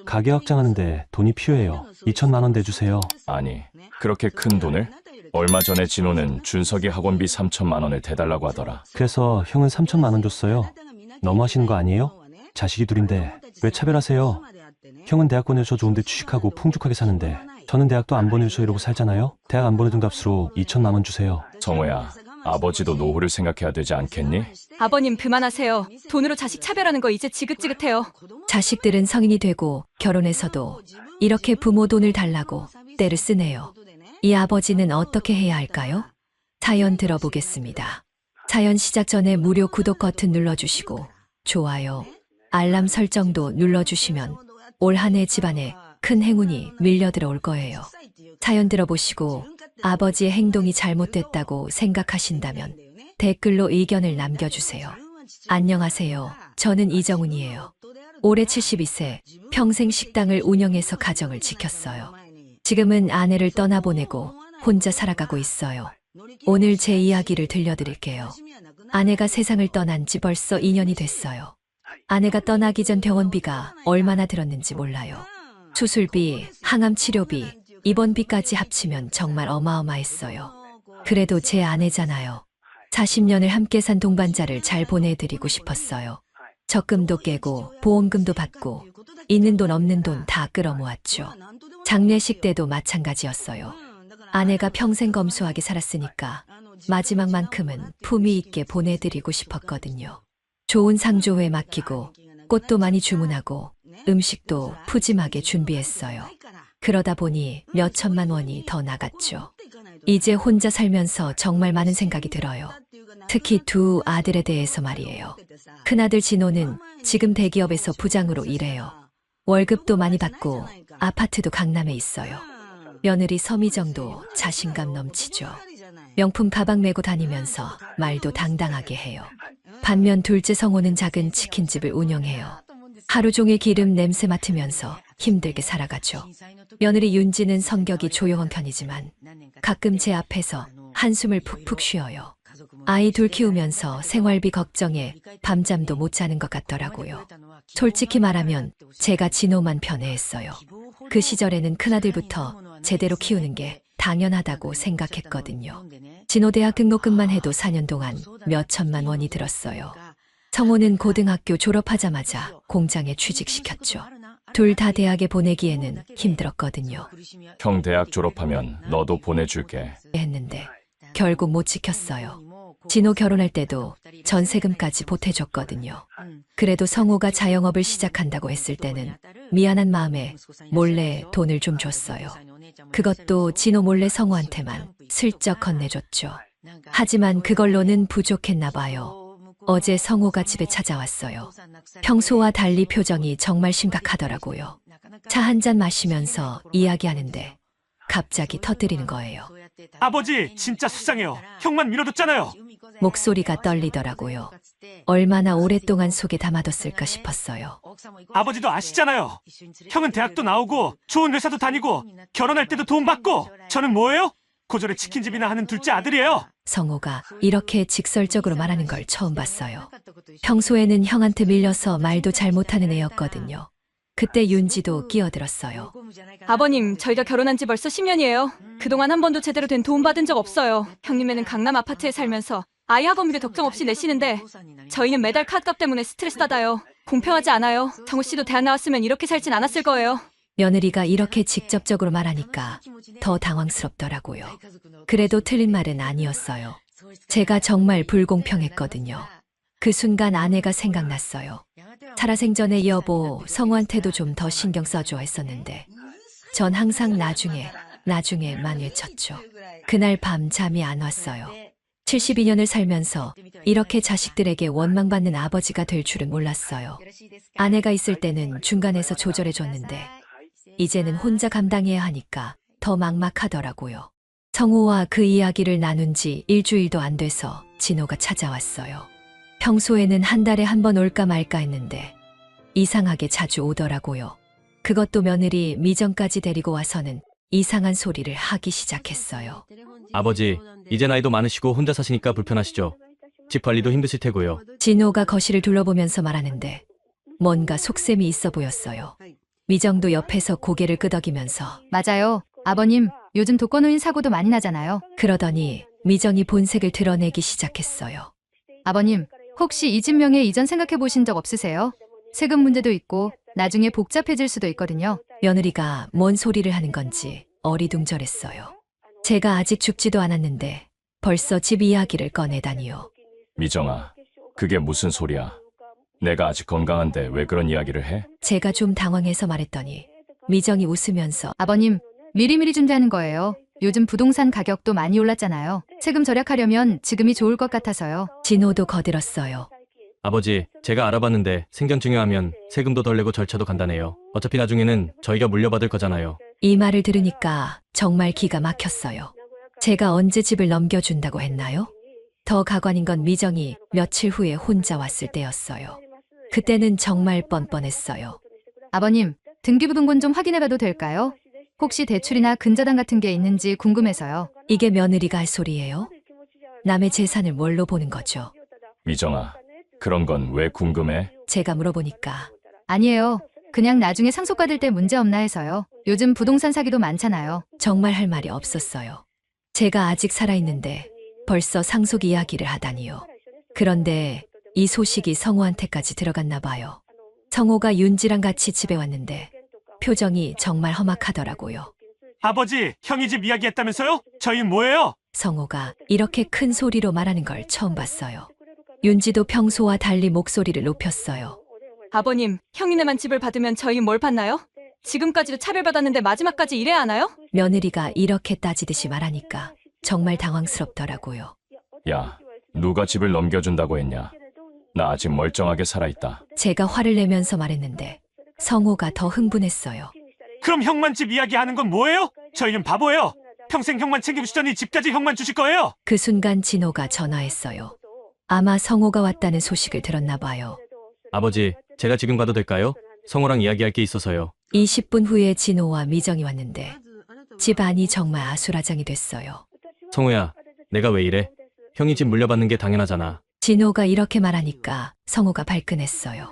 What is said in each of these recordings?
가게 확장하는데 돈이 필요해요. 2천만 원 내주세요. 아니, 그렇게 큰 돈을? 얼마 전에 진호는 준석이 학원비 3천만 원을 대달라고 하더라. 그래서 형은 3천만 원 줬어요. 너무하시는 거 아니에요? 자식이 둘인데 왜 차별하세요? 형은 대학 보내줘 좋은데 취직하고 풍족하게 사는데 저는 대학도 안 보내줘 이러고 살잖아요. 대학 안 보내준 값으로 2천만 원 주세요. 정호야, 아버지도 노후를 생각해야 되지 않겠니? 아버님 그만하세요. 돈으로 자식 차별하는 거 이제 지긋지긋해요. 자식들은 성인이 되고 결혼해서도 이렇게 부모 돈을 달라고 때를 쓰네요. 이 아버지는 어떻게 해야 할까요? 사연 들어보겠습니다. 사연 시작 전에 무료 구독 버튼 눌러주시고 좋아요, 알람 설정도 눌러주시면 올 한 해 집안에 큰 행운이 밀려들어올 거예요. 사연 들어보시고 아버지의 행동이 잘못됐다고 생각하신다면 댓글로 의견을 남겨주세요. 안녕하세요. 저는 이정훈이에요. 올해 72세, 평생 식당을 운영해서 가정을 지켰어요. 지금은 아내를 떠나보내고 혼자 살아가고 있어요. 오늘 제 이야기를 들려드릴게요. 아내가 세상을 떠난 지 벌써 2년이 됐어요. 아내가 떠나기 전 병원비가 얼마나 들었는지 몰라요. 수술비, 항암 치료비, 입원비까지 합치면 정말 어마어마했어요. 그래도 제 아내잖아요. 40년을 함께 산 동반자를 잘 보내드리고 싶었어요. 적금도 깨고 보험금도 받고 있는 돈 없는 돈 다 끌어모았죠. 장례식 때도 마찬가지였어요. 아내가 평생 검소하게 살았으니까 마지막만큼은 품위 있게 보내드리고 싶었거든요. 좋은 상조회 맡기고 꽃도 많이 주문하고 음식도 푸짐하게 준비했어요. 그러다 보니 몇 천만 원이 더 나갔죠. 이제 혼자 살면서 정말 많은 생각이 들어요. 특히 두 아들에 대해서 말이에요. 큰아들 진호는 지금 대기업에서 부장으로 일해요. 월급도 많이 받고 아파트도 강남에 있어요. 며느리 서미정도 자신감 넘치죠. 명품 가방 메고 다니면서 말도 당당하게 해요. 반면 둘째 성호는 작은 치킨집을 운영해요. 하루 종일 기름 냄새 맡으면서 힘들게 살아가죠. 며느리 윤지는 성격이 조용한 편이지만 가끔 제 앞에서 한숨을 푹푹 쉬어요. 아이 둘 키우면서 생활비 걱정에 밤잠도 못 자는 것 같더라고요. 솔직히 말하면 제가 진호만 편애했어요. 그 시절에는 큰아들부터 제대로 키우는 게 당연하다고 생각했거든요. 진호 대학 등록금만 해도 4년 동안 몇 천만 원이 들었어요. 성호는 고등학교 졸업하자마자 공장에 취직시켰죠. 둘 다 대학에 보내기에는 힘들었거든요. 형 대학 졸업하면 너도 보내줄게. 했는데 결국 못 지켰어요. 진호 결혼할 때도 전세금까지 보태줬거든요. 그래도 성호가 자영업을 시작한다고 했을 때는 미안한 마음에 몰래 돈을 좀 줬어요. 그것도 진호 몰래 성호한테만 슬쩍 건네줬죠. 하지만 그걸로는 부족했나 봐요. 어제 성호가 집에 찾아왔어요. 평소와 달리 표정이 정말 심각하더라고요. 차 한 잔 마시면서 이야기하는데 갑자기 터뜨리는 거예요. 아버지 진짜 속상해요. 형만 밀어뒀잖아요. 목소리가 떨리더라고요. 얼마나 오랫동안 속에 담아뒀을까 싶었어요. 아버지도 아시잖아요. 형은 대학도 나오고 좋은 회사도 다니고 결혼할 때도 돈 받고 저는 뭐예요? 고졸의 치킨집이나 하는 둘째 아들이에요. 성호가 이렇게 직설적으로 말하는 걸 처음 봤어요. 평소에는 형한테 밀려서 말도 잘 못하는 애였거든요. 그때 윤지도 끼어들었어요. 아버님 저희가 결혼한 지 벌써 10년이에요. 그동안 한 번도 제대로 된 도움 받은 적 없어요. 형님네는 강남 아파트에 살면서 아이 학원비도 걱정 없이 내시는데 저희는 매달 카드값 때문에 스트레스 받아요. 공평하지 않아요. 정우 씨도 대학 나왔으면 이렇게 살진 않았을 거예요. 며느리가 이렇게 직접적으로 말하니까 더 당황스럽더라고요. 그래도 틀린 말은 아니었어요. 제가 정말 불공평했거든요. 그 순간 아내가 생각났어요. 살아생전에 여보, 성우한테도 좀 더 신경 써줘 했었는데 전 항상 나중에만 외쳤죠. 그날 밤 잠이 안 왔어요. 72년을 살면서 이렇게 자식들에게 원망받는 아버지가 될 줄은 몰랐어요. 아내가 있을 때는 중간에서 조절해줬는데 이제는 혼자 감당해야 하니까 더 막막하더라고요. 성우와 그 이야기를 나눈 지 일주일도 안 돼서 진호가 찾아왔어요. 평소에는 한 달에 한 번 올까 말까 했는데 이상하게 자주 오더라고요. 그것도 며느리 미정까지 데리고 와서는 이상한 소리를 하기 시작했어요. 아버지, 이제 나이도 많으시고 혼자 사시니까 불편하시죠? 집 관리도 힘드실 테고요. 진호가 거실을 둘러보면서 말하는데 뭔가 속셈이 있어 보였어요. 미정도 옆에서 고개를 끄덕이면서 맞아요. 아버님, 요즘 독거노인 사고도 많이 나잖아요. 그러더니 미정이 본색을 드러내기 시작했어요. 아버님, 혹시 이 집 명예 이전 생각해 보신 적 없으세요? 세금 문제도 있고 나중에 복잡해질 수도 있거든요. 며느리가 뭔 소리를 하는 건지 어리둥절했어요. 제가 아직 죽지도 않았는데 벌써 집 이야기를 꺼내다니요. 미정아, 그게 무슨 소리야? 내가 아직 건강한데 왜 그런 이야기를 해? 제가 좀 당황해서 말했더니 미정이 웃으면서 아버님, 미리미리 준비하는 거예요. 요즘 부동산 가격도 많이 올랐잖아요. 세금 절약하려면 지금이 좋을 것 같아서요. 진호도 거들었어요. 아버지, 제가 알아봤는데 생전 증여하면 세금도 덜 내고 절차도 간단해요. 어차피 나중에는 저희가 물려받을 거잖아요. 이 말을 들으니까 정말 기가 막혔어요. 제가 언제 집을 넘겨준다고 했나요? 더 가관인 건 미정이 며칠 후에 혼자 왔을 때였어요. 그때는 정말 뻔뻔했어요. 아버님, 등기부등본 좀 확인해봐도 될까요? 혹시 대출이나 근저당 같은 게 있는지 궁금해서요. 이게 며느리가 할 소리예요? 남의 재산을 뭘로 보는 거죠? 미정아, 그런 건 왜 궁금해? 제가 물어보니까 아니에요. 그냥 나중에 상속받을 때 문제 없나 해서요. 요즘 부동산 사기도 많잖아요. 정말 할 말이 없었어요. 제가 아직 살아있는데 벌써 상속 이야기를 하다니요. 그런데 이 소식이 성호한테까지 들어갔나 봐요. 성호가 윤지랑 같이 집에 왔는데 표정이 정말 험악하더라고요. 아버지, 형이 집 이야기했다면서요? 저희는 뭐예요? 성호가 이렇게 큰 소리로 말하는 걸 처음 봤어요. 윤지도 평소와 달리 목소리를 높였어요. 아버님, 형님네만 집을 받으면 저희 뭘 받나요? 지금까지도 차별받았는데 마지막까지 이래야 하나요? 며느리가 이렇게 따지듯이 말하니까 정말 당황스럽더라고요. 야, 누가 집을 넘겨준다고 했냐? 나 아직 멀쩡하게 살아있다. 제가 화를 내면서 말했는데 성호가 더 흥분했어요. 그럼 형만 집 이야기하는 건 뭐예요? 저희는 바보예요. 평생 형만 챙겨주시더니 집까지 형만 주실 거예요? 그 순간 진호가 전화했어요. 아마 성호가 왔다는 소식을 들었나 봐요. 아버지, 제가 지금 가도 될까요? 성호랑 이야기할 게 있어서요. 20분 후에 진호와 미정이 왔는데 집 안이 정말 아수라장이 됐어요. 성호야, 내가 왜 이래? 형이 집 물려받는 게 당연하잖아. 진호가 이렇게 말하니까 성호가 발끈했어요.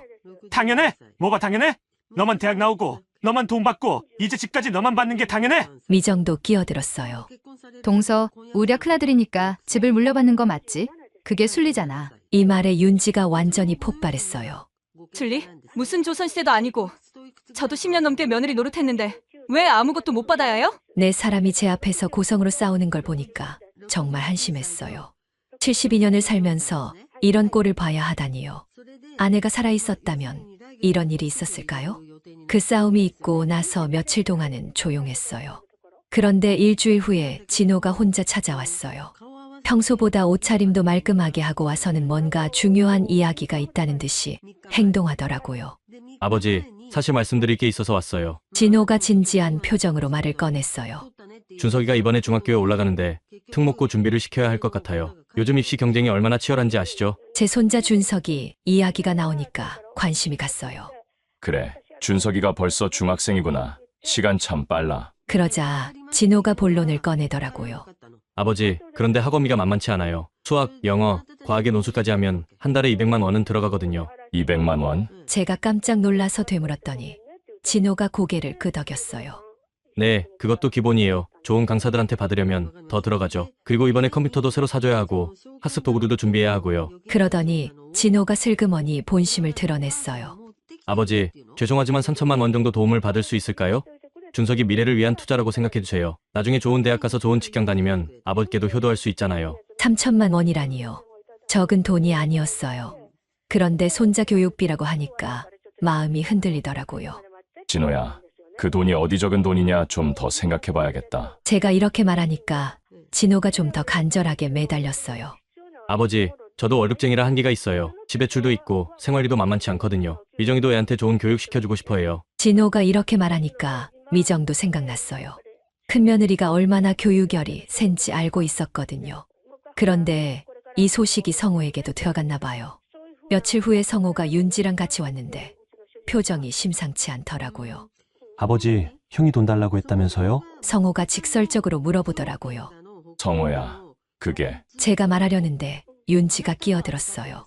당연해? 뭐가 당연해? 너만 대학 나오고 너만 돈 받고 이제 집까지 너만 받는 게 당연해? 미정도 끼어들었어요. 동서, 우리가 큰아들이니까 집을 물려받는 거 맞지? 그게 순리잖아. 이 말에 윤지가 완전히 폭발했어요. 줄리? 무슨 조선시대도 아니고 저도 10년 넘게 며느리 노릇했는데 왜 아무것도 못 받아야 해요? 내 사람이 제 앞에서 고성으로 싸우는 걸 보니까 정말 한심했어요. 72년을 살면서 이런 꼴을 봐야 하다니요. 아내가 살아있었다면 이런 일이 있었을까요? 그 싸움이 있고 나서 며칠 동안은 조용했어요. 그런데 일주일 후에 진호가 혼자 찾아왔어요. 평소보다 옷차림도 말끔하게 하고 와서는 뭔가 중요한 이야기가 있다는 듯이 행동하더라고요. 아버지, 사실 말씀드릴 게 있어서 왔어요. 진호가 진지한 표정으로 말을 꺼냈어요. 준석이가 이번에 중학교에 올라가는데 특목고 준비를 시켜야 할 것 같아요. 요즘 입시 경쟁이 얼마나 치열한지 아시죠? 제 손자 준석이 이야기가 나오니까 관심이 갔어요. 그래, 준석이가 벌써 중학생이구나. 시간 참 빨라. 그러자 진호가 본론을 꺼내더라고요. 아버지, 그런데 학원비가 만만치 않아요. 수학, 영어, 과학의 논술까지 하면 한 달에 200만 원은 들어가거든요. 200만 원? 제가 깜짝 놀라서 되물었더니 진호가 고개를 끄덕였어요. 네, 그것도 기본이에요. 좋은 강사들한테 받으려면 더 들어가죠. 그리고 이번에 컴퓨터도 새로 사줘야 하고 학습 도구들도 준비해야 하고요. 그러더니 진호가 슬그머니 본심을 드러냈어요. 아버지, 죄송하지만 3천만 원 정도 도움을 받을 수 있을까요? 준석이 미래를 위한 투자라고 생각해주세요. 나중에 좋은 대학 가서 좋은 직장 다니면 아버지께도 효도할 수 있잖아요. 3천만 원이라니요. 적은 돈이 아니었어요. 그런데 손자 교육비라고 하니까 마음이 흔들리더라고요. 진호야, 그 돈이 어디 적은 돈이냐 좀 더 생각해봐야겠다. 제가 이렇게 말하니까 진호가 좀 더 간절하게 매달렸어요. 아버지, 저도 월급쟁이라 한계가 있어요. 지배출도 있고 생활비도 만만치 않거든요. 미정이도 애한테 좋은 교육 시켜주고 싶어 해요. 진호가 이렇게 말하니까 미정도 생각났어요. 큰며느리가 얼마나 교육열이 센지 알고 있었거든요. 그런데 이 소식이 성호에게도 들어갔나 봐요. 며칠 후에 성호가 윤지랑 같이 왔는데 표정이 심상치 않더라고요. 아버지, 형이 돈 달라고 했다면서요? 성호가 직설적으로 물어보더라고요. 성호야, 그게 제가 말하려는데 윤지가 끼어들었어요.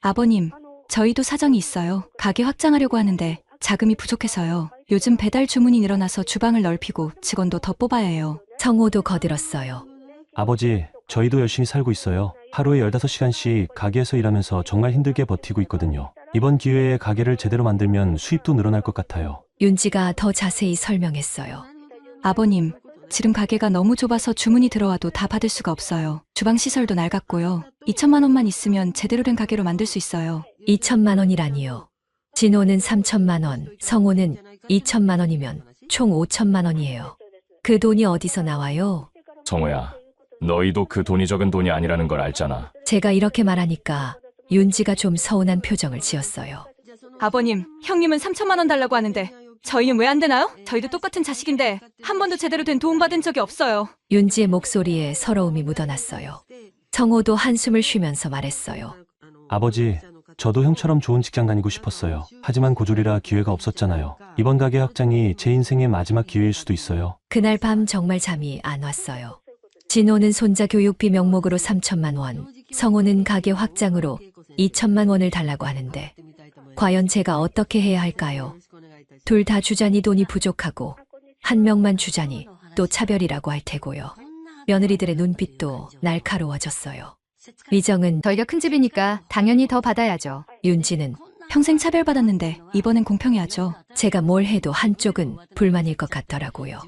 아버님, 저희도 사정이 있어요. 가게 확장하려고 하는데 자금이 부족해서요. 요즘 배달 주문이 늘어나서 주방을 넓히고 직원도 더 뽑아야 해요. 성호도 거들었어요. 아버지, 저희도 열심히 살고 있어요. 하루에 15시간씩 가게에서 일하면서 정말 힘들게 버티고 있거든요. 이번 기회에 가게를 제대로 만들면 수입도 늘어날 것 같아요. 윤지가 더 자세히 설명했어요. 아버님, 지금 가게가 너무 좁아서 주문이 들어와도 다 받을 수가 없어요. 주방 시설도 낡았고요. 2천만 원만 있으면 제대로 된 가게로 만들 수 있어요. 2천만 원이라니요. 진호는 3천만 원, 성호는 2천만 원이면 총 5천만 원이에요. 그 돈이 어디서 나와요? 성호야, 너희도 그 돈이 적은 돈이 아니라는 걸 알잖아. 제가 이렇게 말하니까 윤지가 좀 서운한 표정을 지었어요. 아버님, 형님은 3천만 원 달라고 하는데 저희는 왜 안 되나요? 저희도 똑같은 자식인데 한 번도 제대로 된 도움 받은 적이 없어요. 윤지의 목소리에 서러움이 묻어났어요. 성호도 한숨을 쉬면서 말했어요. 아버지, 저도 형처럼 좋은 직장 다니고 싶었어요. 하지만 고졸이라 기회가 없었잖아요. 이번 가게 확장이 제 인생의 마지막 기회일 수도 있어요. 그날 밤 정말 잠이 안 왔어요. 진호는 손자 교육비 명목으로 3천만 원, 성호는 가게 확장으로 2천만 원을 달라고 하는데 과연 제가 어떻게 해야 할까요? 둘 다 주자니 돈이 부족하고 한 명만 주자니 또 차별이라고 할 테고요. 며느리들의 눈빛도 날카로워졌어요. 미정은 저희가 큰 집이니까 당연히 더 받아야죠. 윤지는 평생 차별받았는데 이번엔 공평해야죠. 제가 뭘 해도 한쪽은 불만일 것 같더라고요.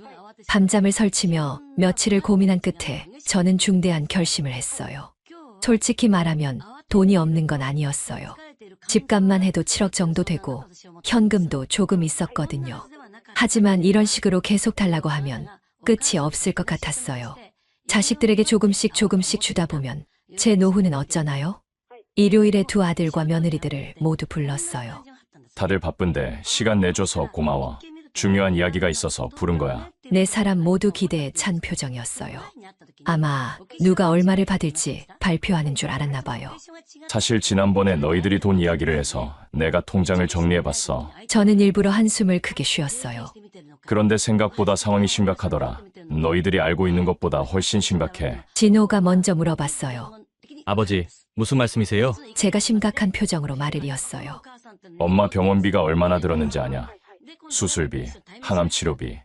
밤잠을 설치며 며칠을 고민한 끝에 저는 중대한 결심을 했어요. 솔직히 말하면 돈이 없는 건 아니었어요. 집값만 해도 7억 정도 되고 현금도 조금 있었거든요. 하지만 이런 식으로 계속 달라고 하면 끝이 없을 것 같았어요. 자식들에게 조금씩 주다 보면 제 노후는 어쩌나요? 일요일에 두 아들과 며느리들을 모두 불렀어요. 다들 바쁜데 시간 내줘서 고마워. 중요한 이야기가 있어서 부른 거야. 네 사람 모두 기대에 찬 표정이었어요. 아마 누가 얼마를 받을지 발표하는 줄 알았나 봐요. 사실 지난번에 너희들이 돈 이야기를 해서 내가 통장을 정리해봤어. 저는 일부러 한숨을 크게 쉬었어요. 그런데 생각보다 상황이 심각하더라. 너희들이 알고 있는 것보다 훨씬 심각해. 진호가 먼저 물어봤어요. 아버지, 무슨 말씀이세요? 제가 심각한 표정으로 말을 이었어요. 엄마 병원비가 얼마나 들었는지 아냐? 수술비, 항암 치료비,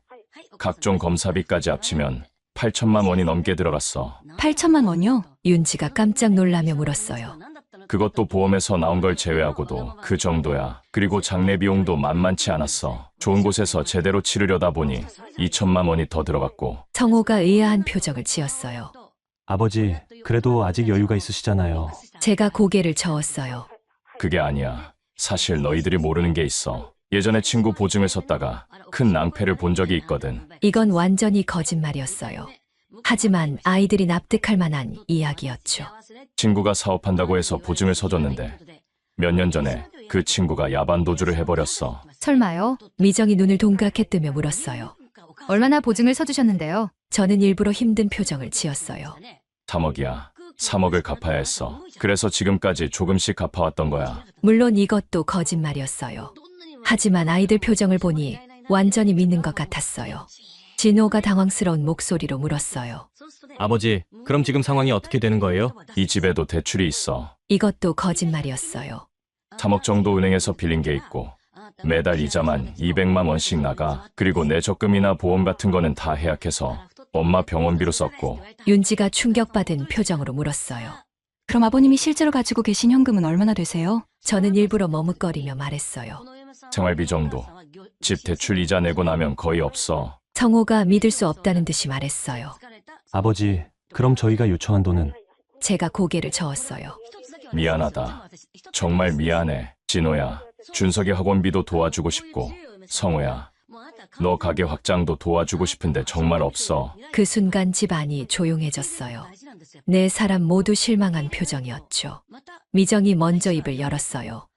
각종 검사비까지 합치면 8천만 원이 넘게 들어갔어. 8천만 원이요? 윤지가 깜짝 놀라며 물었어요. 그것도 보험에서 나온 걸 제외하고도 그 정도야. 그리고 장례 비용도 만만치 않았어. 좋은 곳에서 제대로 치르려다 보니 2천만 원이 더 들어갔고. 성호가 의아한 표정을 지었어요. 아버지, 그래도 아직 여유가 있으시잖아요. 제가 고개를 저었어요. 그게 아니야. 사실 너희들이 모르는 게 있어. 예전에 친구 보증을 섰다가 큰 낭패를 본 적이 있거든. 이건 완전히 거짓말이었어요. 하지만 아이들이 납득할 만한 이야기였죠. 친구가 사업한다고 해서 보증을 서줬는데 몇 년 전에 그 친구가 야반 도주를 해버렸어. 설마요? 미정이 눈을 동그랗게 뜨며 물었어요. 얼마나 보증을 서주셨는데요? 저는 일부러 힘든 표정을 지었어요. 3억이야. 3억을 갚아야 했어. 그래서 지금까지 조금씩 갚아왔던 거야. 물론 이것도 거짓말이었어요. 하지만 아이들 표정을 보니 완전히 믿는 것 같았어요. 진호가 당황스러운 목소리로 물었어요. 아버지, 그럼 지금 상황이 어떻게 되는 거예요? 이 집에도 대출이 있어. 이것도 거짓말이었어요. 3억 정도 은행에서 빌린 게 있고 매달 이자만 200만 원씩 나가. 그리고 내 적금이나 보험 같은 거는 다 해약해서 엄마 병원비로 썼고. 윤지가 충격받은 표정으로 물었어요. 그럼 아버님이 실제로 가지고 계신 현금은 얼마나 되세요? 저는 일부러 머뭇거리며 말했어요. 생활비 정도. 집 대출 이자 내고 나면 거의 없어. 성호가 믿을 수 없다는 듯이 말했어요. 아버지, 그럼 저희가 요청한 돈은? 제가 고개를 저었어요. 미안하다. 정말 미안해. 진호야, 준석이 학원비도 도와주고 싶고. 성호야, 너 가게 확장도 도와주고 싶은데 정말 없어. 그 순간 집안이 조용해졌어요. 네 사람 모두 실망한 표정이었죠. 미정이 먼저 입을 열었어요.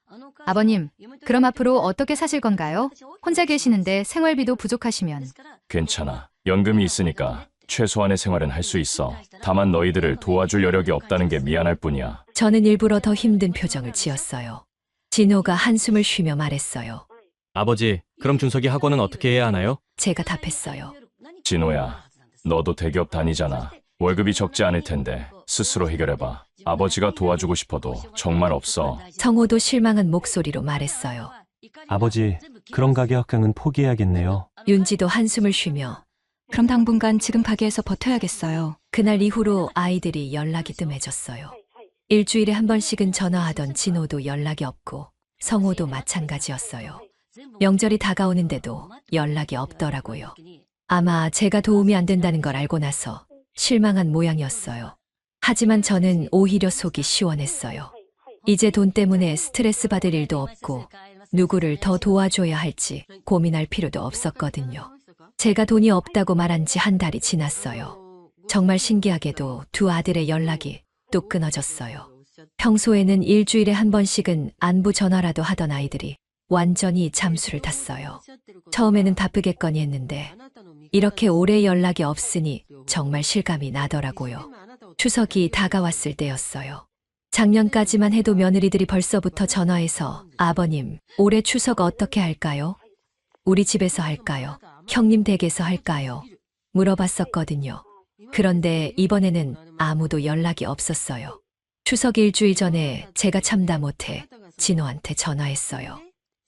아버님, 그럼 앞으로 어떻게 사실 건가요? 혼자 계시는데 생활비도 부족하시면. 괜찮아. 연금이 있으니까 최소한의 생활은 할 수 있어. 다만 너희들을 도와줄 여력이 없다는 게 미안할 뿐이야. 저는 일부러 더 힘든 표정을 지었어요. 진호가 한숨을 쉬며 말했어요. 아버지, 그럼 준석이 학원은 어떻게 해야 하나요? 제가 답했어요. 진호야, 너도 대기업 다니잖아. 월급이 적지 않을 텐데 스스로 해결해봐. 아버지가 도와주고 싶어도 정말 없어. 성호도 실망한 목소리로 말했어요. 아버지, 그럼 가게 확장은 포기해야겠네요. 윤지도 한숨을 쉬며 그럼 당분간 지금 가게에서 버텨야겠어요. 그날 이후로 아이들이 연락이 뜸해졌어요. 일주일에 한 번씩은 전화하던 진호도 연락이 없고 성호도 마찬가지였어요. 명절이 다가오는데도 연락이 없더라고요. 아마 제가 도움이 안 된다는 걸 알고 나서 실망한 모양이었어요. 하지만 저는 오히려 속이 시원했어요. 이제 돈 때문에 스트레스 받을 일도 없고 누구를 더 도와줘야 할지 고민할 필요도 없었거든요. 제가 돈이 없다고 말한 지 한 달이 지났어요. 정말 신기하게도 두 아들의 연락이 뚝 끊어졌어요. 평소에는 일주일에 한 번씩은 안부 전화라도 하던 아이들이 완전히 잠수를 탔어요. 처음에는 바쁘겠거니 했는데 이렇게 오래 연락이 없으니 정말 실감이 나더라고요. 추석이 다가왔을 때였어요. 작년까지만 해도 며느리들이 벌써부터 전화해서 아버님, 올해 추석 어떻게 할까요? 우리 집에서 할까요? 형님 댁에서 할까요? 물어봤었거든요. 그런데 이번에는 아무도 연락이 없었어요. 추석 일주일 전에 제가 참다 못해 진호한테 전화했어요.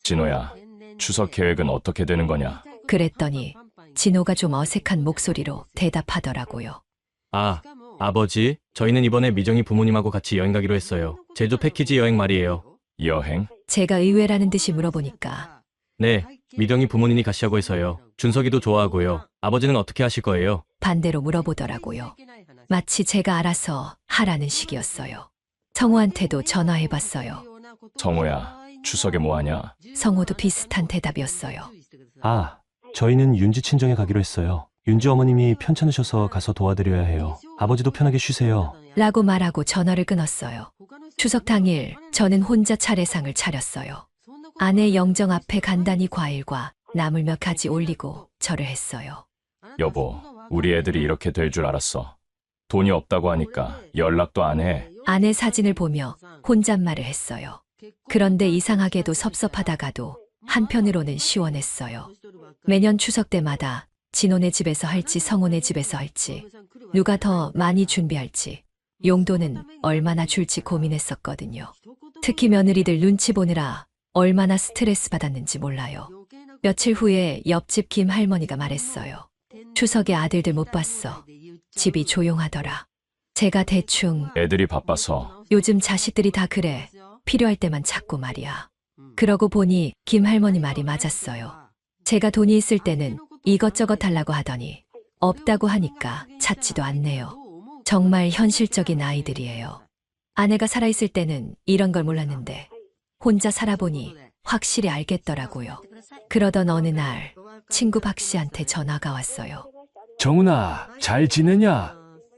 진호야, 추석 계획은 어떻게 되는 거냐? 그랬더니 진호가 좀 어색한 목소리로 대답하더라고요. 아, 아버지, 저희는 이번에 미정이 부모님하고 같이 여행 가기로 했어요. 제주 패키지 여행 말이에요. 여행? 제가 의외라는 듯이 물어보니까 네, 미정이 부모님이 가시자고 해서요. 준석이도 좋아하고요. 아버지는 어떻게 하실 거예요? 반대로 물어보더라고요. 마치 제가 알아서 하라는 식이었어요. 성호한테도 전화해봤어요. 성호야, 추석에 뭐 하냐? 성호도 비슷한 대답이었어요. 아, 저희는 윤지 친정에 가기로 했어요. 윤지 어머님이 편찮으셔서 가서 도와드려야 해요. 아버지도 편하게 쉬세요. 라고 말하고 전화를 끊었어요. 추석 당일 저는 혼자 차례상을 차렸어요. 아내 영정 앞에 간단히 과일과 나물 몇 가지 올리고 절을 했어요. 여보, 우리 애들이 이렇게 될 줄 알았어. 돈이 없다고 하니까 연락도 안 해. 아내 사진을 보며 혼잣말을 했어요. 그런데 이상하게도 섭섭하다가도 한편으로는 시원했어요. 매년 추석 때마다 진호네 집에서 할지 성호네 집에서 할지 누가 더 많이 준비할지 용돈은 얼마나 줄지 고민했었거든요. 특히 며느리들 눈치 보느라 얼마나 스트레스 받았는지 몰라요. 며칠 후에 옆집 김 할머니가 말했어요. 추석에 아들들 못 봤어. 집이 조용하더라. 제가 대충 애들이 바빠서. 요즘 자식들이 다 그래. 필요할 때만 찾고 말이야. 그러고 보니 김 할머니 말이 맞았어요. 제가 돈이 있을 때는 이것저것 달라고 하더니 없다고 하니까 찾지도 않네요. 정말 현실적인 아이들이에요. 아내가 살아있을 때는 이런 걸 몰랐는데 혼자 살아보니 확실히 알겠더라고요. 그러던 어느 날 친구 박 씨한테 전화가 왔어요. 정훈아, 잘 지내냐?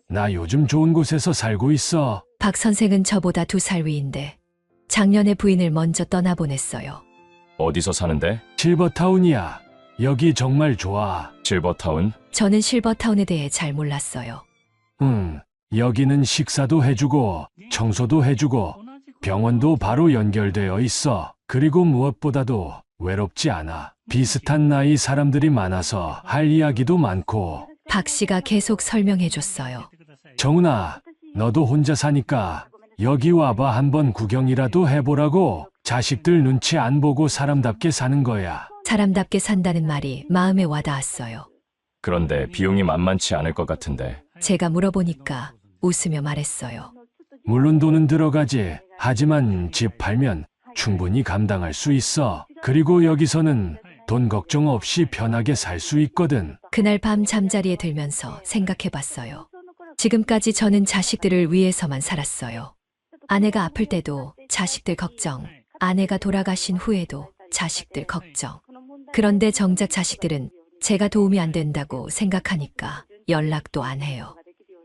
나 요즘 좋은 곳에서 살고 있어. 박 선생은 저보다 2살 위인데 작년에 부인을 먼저 떠나보냈어요. 어디서 사는데? 실버타운이야. 여기 정말 좋아. 실버타운? 저는 실버타운에 대해 잘 몰랐어요. 여기는 식사도 해주고 청소도 해주고 병원도 바로 연결되어 있어. 그리고 무엇보다도 외롭지 않아. 비슷한 나이 사람들이 많아서 할 이야기도 많고. 박 씨가 계속 설명해 줬어요. 정훈아, 너도 혼자 사니까 여기 와봐. 한번 구경이라도 해보라고. 자식들 눈치 안 보고 사람답게 사는 거야. 사람답게 산다는 말이 마음에 와닿았어요. 그런데 비용이 만만치 않을 것 같은데. 제가 물어보니까 웃으며 말했어요. 물론 돈은 들어가지. 하지만 집 팔면 충분히 감당할 수 있어. 그리고 여기서는 돈 걱정 없이 편하게 살 수 있거든. 그날 밤 잠자리에 들면서 생각해 봤어요. 지금까지 저는 자식들을 위해서만 살았어요. 아내가 아플 때도 자식들 걱정, 아내가 돌아가신 후에도 자식들 걱정. 그런데 정작 자식들은 제가 도움이 안 된다고 생각하니까 연락도 안 해요.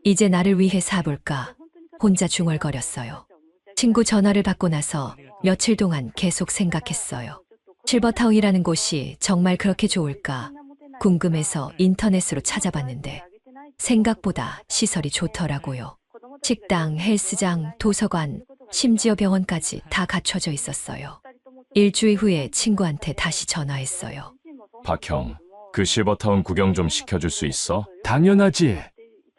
이제 나를 위해 사볼까? 혼자 중얼거렸어요. 친구 전화를 받고 나서 며칠 동안 계속 생각했어요. 실버타운이라는 곳이 정말 그렇게 좋을까? 궁금해서 인터넷으로 찾아봤는데 생각보다 시설이 좋더라고요. 식당, 헬스장, 도서관, 심지어 병원까지 다 갖춰져 있었어요. 일주일 후에 친구한테 다시 전화했어요. 박형, 그 실버타운 구경 좀 시켜줄 수 있어? 당연하지.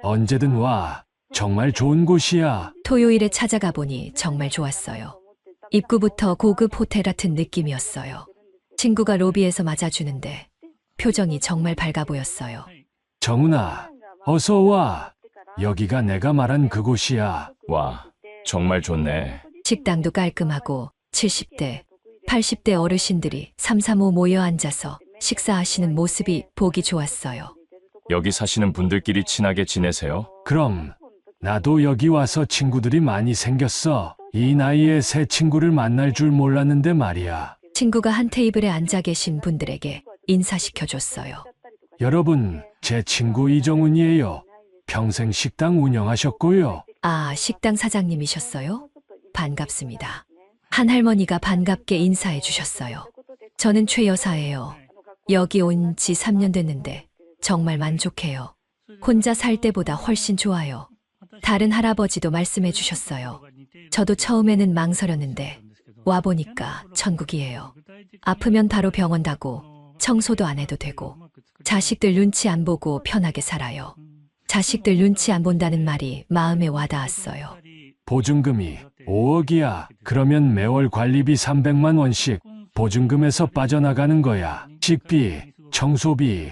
언제든 와. 정말 좋은 곳이야. 토요일에 찾아가 보니 정말 좋았어요. 입구부터 고급 호텔 같은 느낌이었어요. 친구가 로비에서 맞아주는데 표정이 정말 밝아 보였어요. 정은아, 어서 와. 여기가 내가 말한 그곳이야. 와, 정말 좋네. 식당도 깔끔하고 70대, 80대 어르신들이 삼삼오오 모여 앉아서 식사하시는 모습이 보기 좋았어요. 여기 사시는 분들끼리 친하게 지내세요? 그럼 나도 여기 와서 친구들이 많이 생겼어. 이 나이에 새 친구를 만날 줄 몰랐는데 말이야. 친구가 한 테이블에 앉아 계신 분들에게 인사시켜줬어요. 여러분, 제 친구 이정훈이에요. 평생 식당 운영하셨고요. 아, 식당 사장님이셨어요? 반갑습니다. 한 할머니가 반갑게 인사해 주셨어요. 저는 최 여사예요. 여기 온 지 3년 됐는데 정말 만족해요. 혼자 살 때보다 훨씬 좋아요. 다른 할아버지도 말씀해 주셨어요. 저도 처음에는 망설였는데 와보니까 천국이에요. 아프면 바로 병원 가고 청소도 안 해도 되고 자식들 눈치 안 보고 편하게 살아요. 자식들 눈치 안 본다는 말이 마음에 와닿았어요. 보증금이 5억이야. 그러면 매월 관리비 300만 원씩 보증금에서 빠져나가는 거야. 식비, 청소비,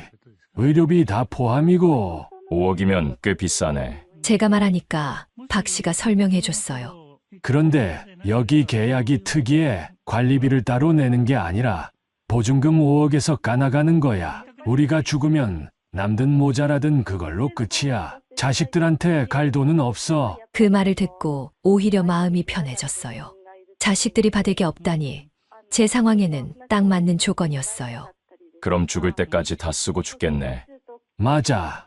의료비 다 포함이고. 5억이면 꽤 비싸네. 제가 말하니까 박 씨가 설명해 줬어요. 그런데 여기 계약이 특이해. 관리비를 따로 내는 게 아니라 보증금 5억에서 까나가는 거야. 우리가 죽으면 남든 모자라든 그걸로 끝이야. 자식들한테 갈 돈은 없어. 그 말을 듣고 오히려 마음이 편해졌어요. 자식들이 받을 게 없다니 제 상황에는 딱 맞는 조건이었어요. 그럼 죽을 때까지 다 쓰고 죽겠네. 맞아.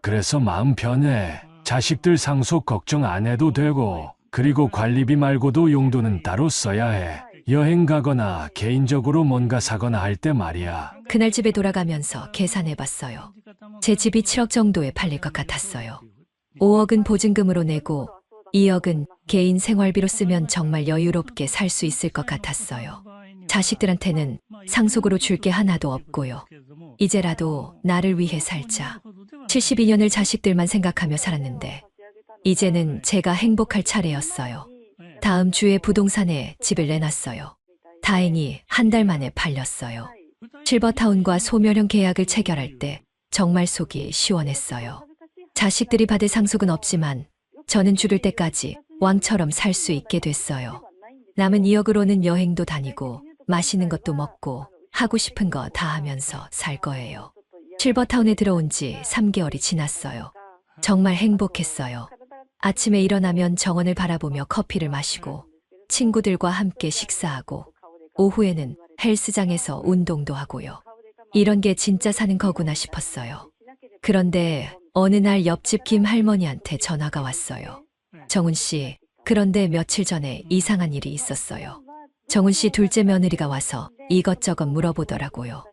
그래서 마음 편해. 자식들 상속 걱정 안 해도 되고, 그리고 관리비 말고도 용도는 따로 써야 해. 여행 가거나 개인적으로 뭔가 사거나 할 때 말이야. 그날 집에 돌아가면서 계산해 봤어요. 제 집이 7억 정도에 팔릴 것 같았어요. 5억은 보증금으로 내고 2억은 개인 생활비로 쓰면 정말 여유롭게 살 수 있을 것 같았어요. 자식들한테는 상속으로 줄 게 하나도 없고요. 이제라도 나를 위해 살자. 72년을 자식들만 생각하며 살았는데 이제는 제가 행복할 차례였어요. 다음 주에 부동산에 집을 내놨어요. 다행히 한 달 만에 팔렸어요. 실버타운과 소멸형 계약을 체결할 때 정말 속이 시원했어요. 자식들이 받을 상속은 없지만 저는 죽을 때까지 왕처럼 살 수 있게 됐어요. 남은 2억으로는 여행도 다니고 맛있는 것도 먹고 하고 싶은 거 다 하면서 살 거예요. 실버타운에 들어온 지 3개월이 지났어요. 정말 행복했어요. 아침에 일어나면 정원을 바라보며 커피를 마시고 친구들과 함께 식사하고 오후에는 헬스장에서 운동도 하고요. 이런 게 진짜 사는 거구나 싶었어요. 그런데 어느 날 옆집 김 할머니한테 전화가 왔어요. 정훈 씨, 그런데 며칠 전에 이상한 일이 있었어요. 정훈 씨 둘째 며느리가 와서 이것저것 물어보더라고요.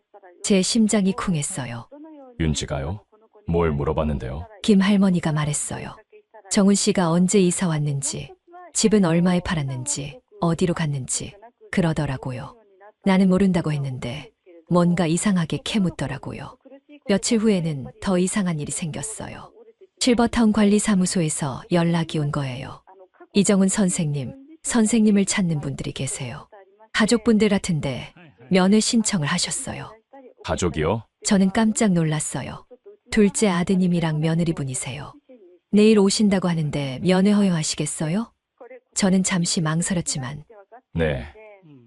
제 심장이 쿵했어요. 윤지가요? 뭘 물어봤는데요? 김 할머니가 말했어요. 정훈 씨가 언제 이사 왔는지, 집은 얼마에 팔았는지, 어디로 갔는지 그러더라고요. 나는 모른다고 했는데 뭔가 이상하게 캐묻더라고요. 며칠 후에는 더 이상한 일이 생겼어요. 실버타운 관리사무소에서 연락이 온 거예요. 이정훈 선생님을 찾는 분들이 계세요. 가족분들 같은데 면회 신청을 하셨어요. 가족이요? 저는 깜짝 놀랐어요. 둘째 아드님이랑 며느리분이세요. 내일 오신다고 하는데 면회 허용하시겠어요? 저는 잠시 망설였지만 네,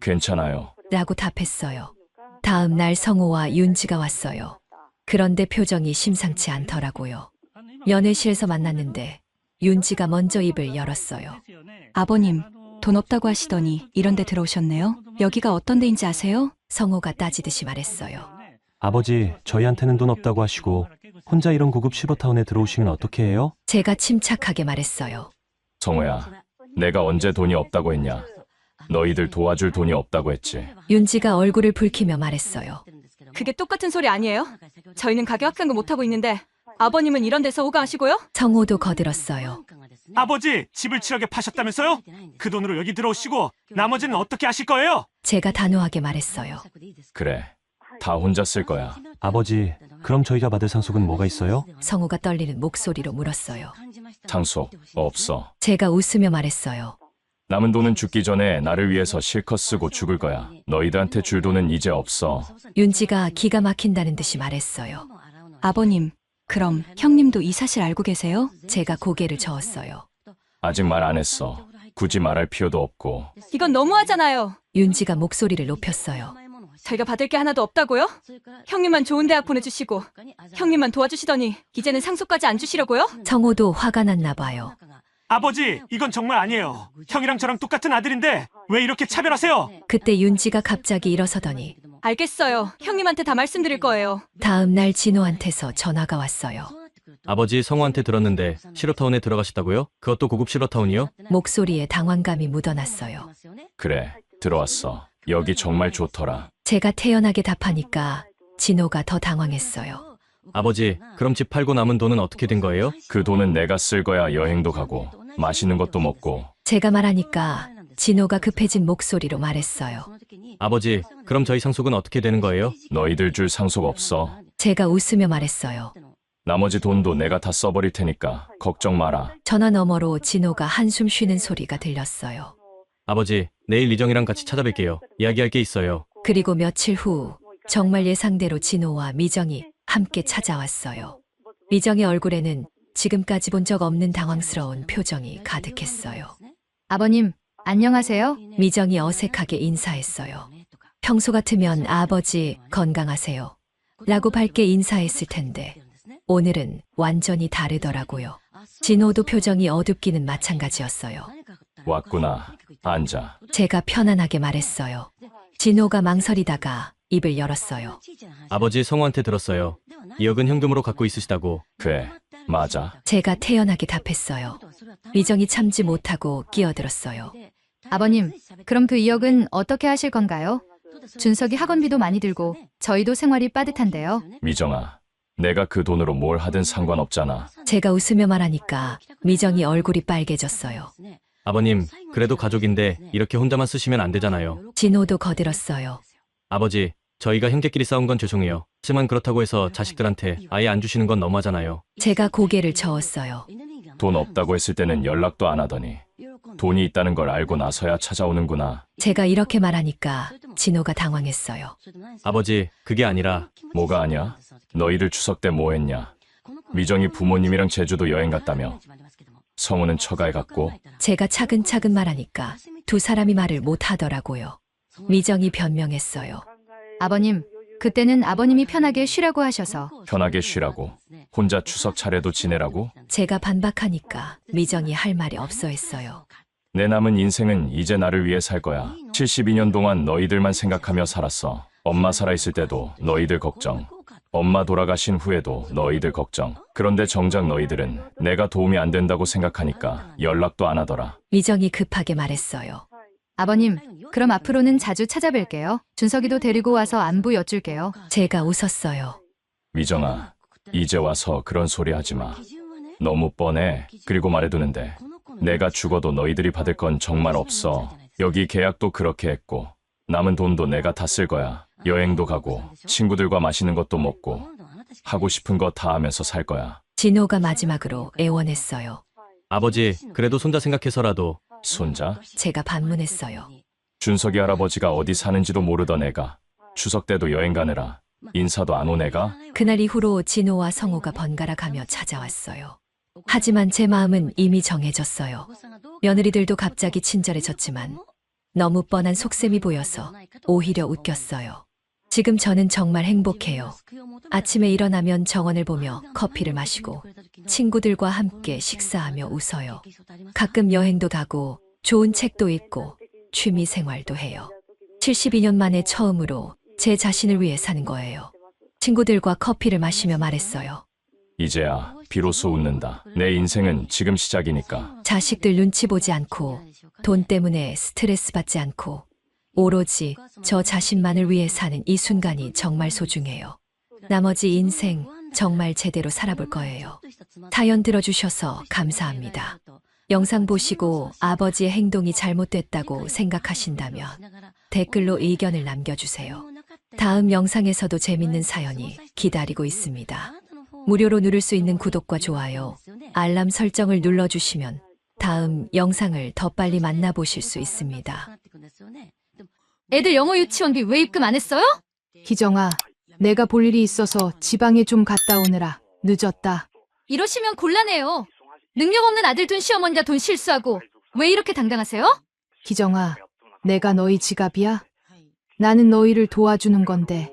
괜찮아요. 라고 답했어요. 다음 날 성호와 윤지가 왔어요. 그런데 표정이 심상치 않더라고요. 면회실에서 만났는데 윤지가 먼저 입을 열었어요. 아버님, 돈 없다고 하시더니 이런 데 들어오셨네요. 여기가 어떤 데인지 아세요? 성호가 따지듯이 말했어요. 아버지, 저희한테는 돈 없다고 하시고 혼자 이런 고급 실버타운에 들어오시면 어떻게 해요? 제가 침착하게 말했어요. 성호야, 내가 언제 돈이 없다고 했냐? 너희들 도와줄 돈이 없다고 했지. 윤지가 얼굴을 붉히며 말했어요. 그게 똑같은 소리 아니에요? 저희는 가게 확장도 못하고 있는데 아버님은 이런 데서 호강하시고요? 성호도 거들었어요. 아버지, 집을 7억에 파셨다면서요? 그 돈으로 여기 들어오시고 나머지는 어떻게 하실 거예요? 제가 단호하게 말했어요. 그래, 다 혼자 쓸 거야. 아버지, 그럼 저희가 받을 상속은 뭐가 있어요? 성호가 떨리는 목소리로 물었어요. 상속 없어. 제가 웃으며 말했어요. 남은 돈은 죽기 전에 나를 위해서 실컷 쓰고 죽을 거야. 너희들한테 줄 돈은 이제 없어. 윤지가 기가 막힌다는 듯이 말했어요. 아버님, 그럼 형님도 이 사실 알고 계세요? 제가 고개를 저었어요. 아직 말 안 했어. 굳이 말할 필요도 없고. 이건 너무하잖아요. 윤지가 목소리를 높였어요. 저희가 받을 게 하나도 없다고요? 형님만 좋은 대학 보내주시고 형님만 도와주시더니 이제는 상속까지 안 주시려고요? 성호도 화가 났나 봐요. 아버지, 이건 정말 아니에요. 형이랑 저랑 똑같은 아들인데 왜 이렇게 차별하세요? 그때 윤지가 갑자기 일어서더니 알겠어요. 형님한테 다 말씀드릴 거예요. 다음 날 진호한테서 전화가 왔어요. 아버지 성우한테 들었는데 실업타운에 들어가셨다고요? 그것도 고급 실업타운이요? 목소리에 당황감이 묻어났어요. 그래, 들어왔어. 여기 정말 좋더라. 제가 태연하게 답하니까 진호가 더 당황했어요. 아버지, 그럼 집 팔고 남은 돈은 어떻게 된 거예요? 그 돈은 내가 쓸 거야. 여행도 가고 맛있는 것도 먹고. 제가 말하니까 진호가 급해진 목소리로 말했어요. 아버지, 그럼 저희 상속은 어떻게 되는 거예요? 너희들 줄 상속 없어. 제가 웃으며 말했어요. 나머지 돈도 내가 다 써버릴 테니까 걱정 마라. 전화 너머로 진호가 한숨 쉬는 소리가 들렸어요. 아버지, 내일 리정이랑 같이 찾아뵐게요. 이야기할 게 있어요. 그리고 며칠 후 정말 예상대로 진호와 미정이 함께 찾아왔어요. 미정의 얼굴에는 지금까지 본 적 없는 당황스러운 표정이 가득했어요. 아버님, 안녕하세요. 미정이 어색하게 인사했어요. 평소 같으면 아버지 건강하세요 라고 밝게 인사했을 텐데 오늘은 완전히 다르더라고요. 진호도 표정이 어둡기는 마찬가지였어요. 왔구나. 앉아. 제가 편안하게 말했어요. 진호가 망설이다가 입을 열었어요. 아버지 성우한테 들었어요. 2억은 현금으로 갖고 있으시다고. 그래, 맞아. 제가 태연하게 답했어요. 미정이 참지 못하고 끼어들었어요. 아버님, 그럼 그 2억은 어떻게 하실 건가요? 준석이 학원비도 많이 들고 저희도 생활이 빠듯한데요. 미정아, 내가 그 돈으로 뭘 하든 상관없잖아. 제가 웃으며 말하니까 미정이 얼굴이 빨개졌어요. 아버님, 그래도 가족인데 이렇게 혼자만 쓰시면 안 되잖아요. 진호도 거들었어요. 아버지, 저희가 형제끼리 싸운 건 죄송해요. 하지만 그렇다고 해서 자식들한테 아예 안 주시는 건 너무하잖아요. 제가 고개를 저었어요. 돈 없다고 했을 때는 연락도 안 하더니 돈이 있다는 걸 알고 나서야 찾아오는구나. 제가 이렇게 말하니까 진호가 당황했어요. 아버지, 그게 아니라 뭐가 아냐? 너희들 추석 때 뭐 했냐? 미정이 부모님이랑 제주도 여행 갔다며. 성우는 처가에 갔고. 제가 차근차근 말하니까 두 사람이 말을 못 하더라고요. 미정이 변명했어요. 아버님, 그때는 아버님이 편하게 쉬라고 하셔서. 편하게 쉬라고. 혼자 추석 차례도 지내라고? 제가 반박하니까 미정이 할 말이 없어 했어요. 내 남은 인생은 이제 나를 위해 살 거야. 72년 동안 너희들만 생각하며 살았어. 엄마 살아있을 때도 너희들 걱정. 엄마 돌아가신 후에도 너희들 걱정. 그런데 정작 너희들은 내가 도움이 안 된다고 생각하니까 연락도 안 하더라. 미정이 급하게 말했어요. 아버님, 그럼 앞으로는 자주 찾아뵐게요. 준석이도 데리고 와서 안부 여쭐게요. 제가 웃었어요. 미정아, 이제 와서 그런 소리 하지 마. 너무 뻔해. 그리고 말해두는데 내가 죽어도 너희들이 받을 건 정말 없어. 여기 계약도 그렇게 했고 남은 돈도 내가 다 쓸 거야. 여행도 가고 친구들과 맛있는 것도 먹고 하고 싶은 거 다 하면서 살 거야. 진호가 마지막으로 애원했어요. 아버지, 그래도 손자 생각해서라도. 손자? 제가 반문했어요. 준석이 할아버지가 어디 사는지도 모르던 애가 추석 때도 여행 가느라 인사도 안 온 애가? 그날 이후로 진호와 성호가 번갈아 가며 찾아왔어요. 하지만 제 마음은 이미 정해졌어요. 며느리들도 갑자기 친절해졌지만 너무 뻔한 속셈이 보여서 오히려 웃겼어요. 지금 저는 정말 행복해요. 아침에 일어나면 정원을 보며 커피를 마시고 친구들과 함께 식사하며 웃어요. 가끔 여행도 가고 좋은 책도 읽고 취미 생활도 해요. 72년 만에 처음으로 제 자신을 위해 사는 거예요. 친구들과 커피를 마시며 말했어요. 이제야 비로소 웃는다. 내 인생은 지금 시작이니까. 자식들 눈치 보지 않고 돈 때문에 스트레스 받지 않고 오로지 저 자신만을 위해 사는 이 순간이 정말 소중해요. 나머지 인생 정말 제대로 살아볼 거예요. 사연 들어주셔서 감사합니다. 영상 보시고 아버지의 행동이 잘못됐다고 생각하신다면 댓글로 의견을 남겨주세요. 다음 영상에서도 재밌는 사연이 기다리고 있습니다. 무료로 누를 수 있는 구독과 좋아요, 알람 설정을 눌러주시면 다음 영상을 더 빨리 만나보실 수 있습니다. 애들 영어 유치원비 왜 입금 안 했어요? 희정아, 내가 볼 일이 있어서 지방에 좀 갔다 오느라 늦었다. 이러시면 곤란해요. 능력 없는 아들 둔 시어머니가 돈 실수하고 왜 이렇게 당당하세요? 희정아, 내가 너희 지갑이야? 나는 너희를 도와주는 건데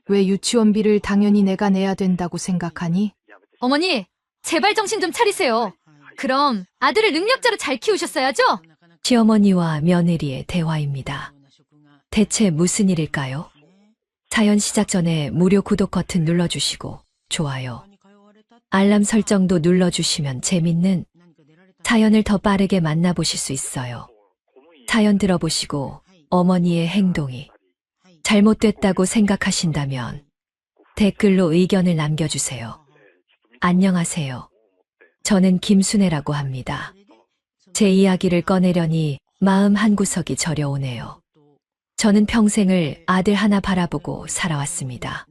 왜 유치원비를 당연히 내가 내야 된다고 생각하니? 어머니, 제발 정신 좀 차리세요. 그럼 아들을 능력자로 잘 키우셨어야죠? 시어머니와 며느리의 대화입니다. 대체 무슨 일일까요? 사연 시작 전에 무료 구독 버튼 눌러주시고 좋아요, 알람 설정도 눌러주시면 재밌는 사연을 더 빠르게 만나보실 수 있어요. 사연 들어보시고 어머니의 행동이 잘못됐다고 생각하신다면 댓글로 의견을 남겨주세요. 안녕하세요. 저는 김순애라고 합니다. 제 이야기를 꺼내려니 마음 한구석이 저려오네요. 저는 평생을 아들 하나 바라보고 살아왔습니다.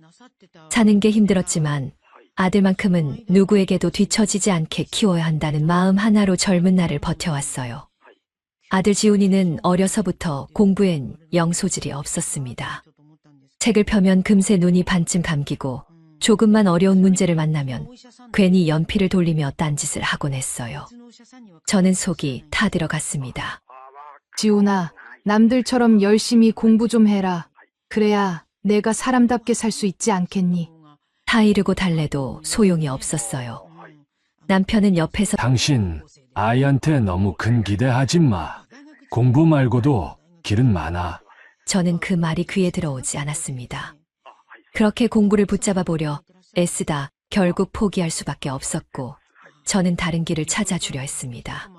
사는 게 힘들었지만 아들만큼은 누구에게도 뒤처지지 않게 키워야 한다는 마음 하나로 젊은 날을 버텨왔어요. 아들 지훈이는 어려서부터 공부엔 영 소질이 없었습니다. 책을 펴면 금세 눈이 반쯤 감기고 조금만 어려운 문제를 만나면 괜히 연필을 돌리며 딴짓을 하곤 했어요. 저는 속이 타들어갔습니다. 지훈아, 남들처럼 열심히 공부 좀 해라. 그래야 내가 사람답게 살 수 있지 않겠니? 타이르고 달래도 소용이 없었어요. 남편은 옆에서 당신 아이한테 너무 큰 기대하지 마. 공부 말고도 길은 많아. 저는 그 말이 귀에 들어오지 않았습니다. 그렇게 공부를 붙잡아 보려 애쓰다 결국 포기할 수밖에 없었고 저는 다른 길을 찾아주려 했습니다.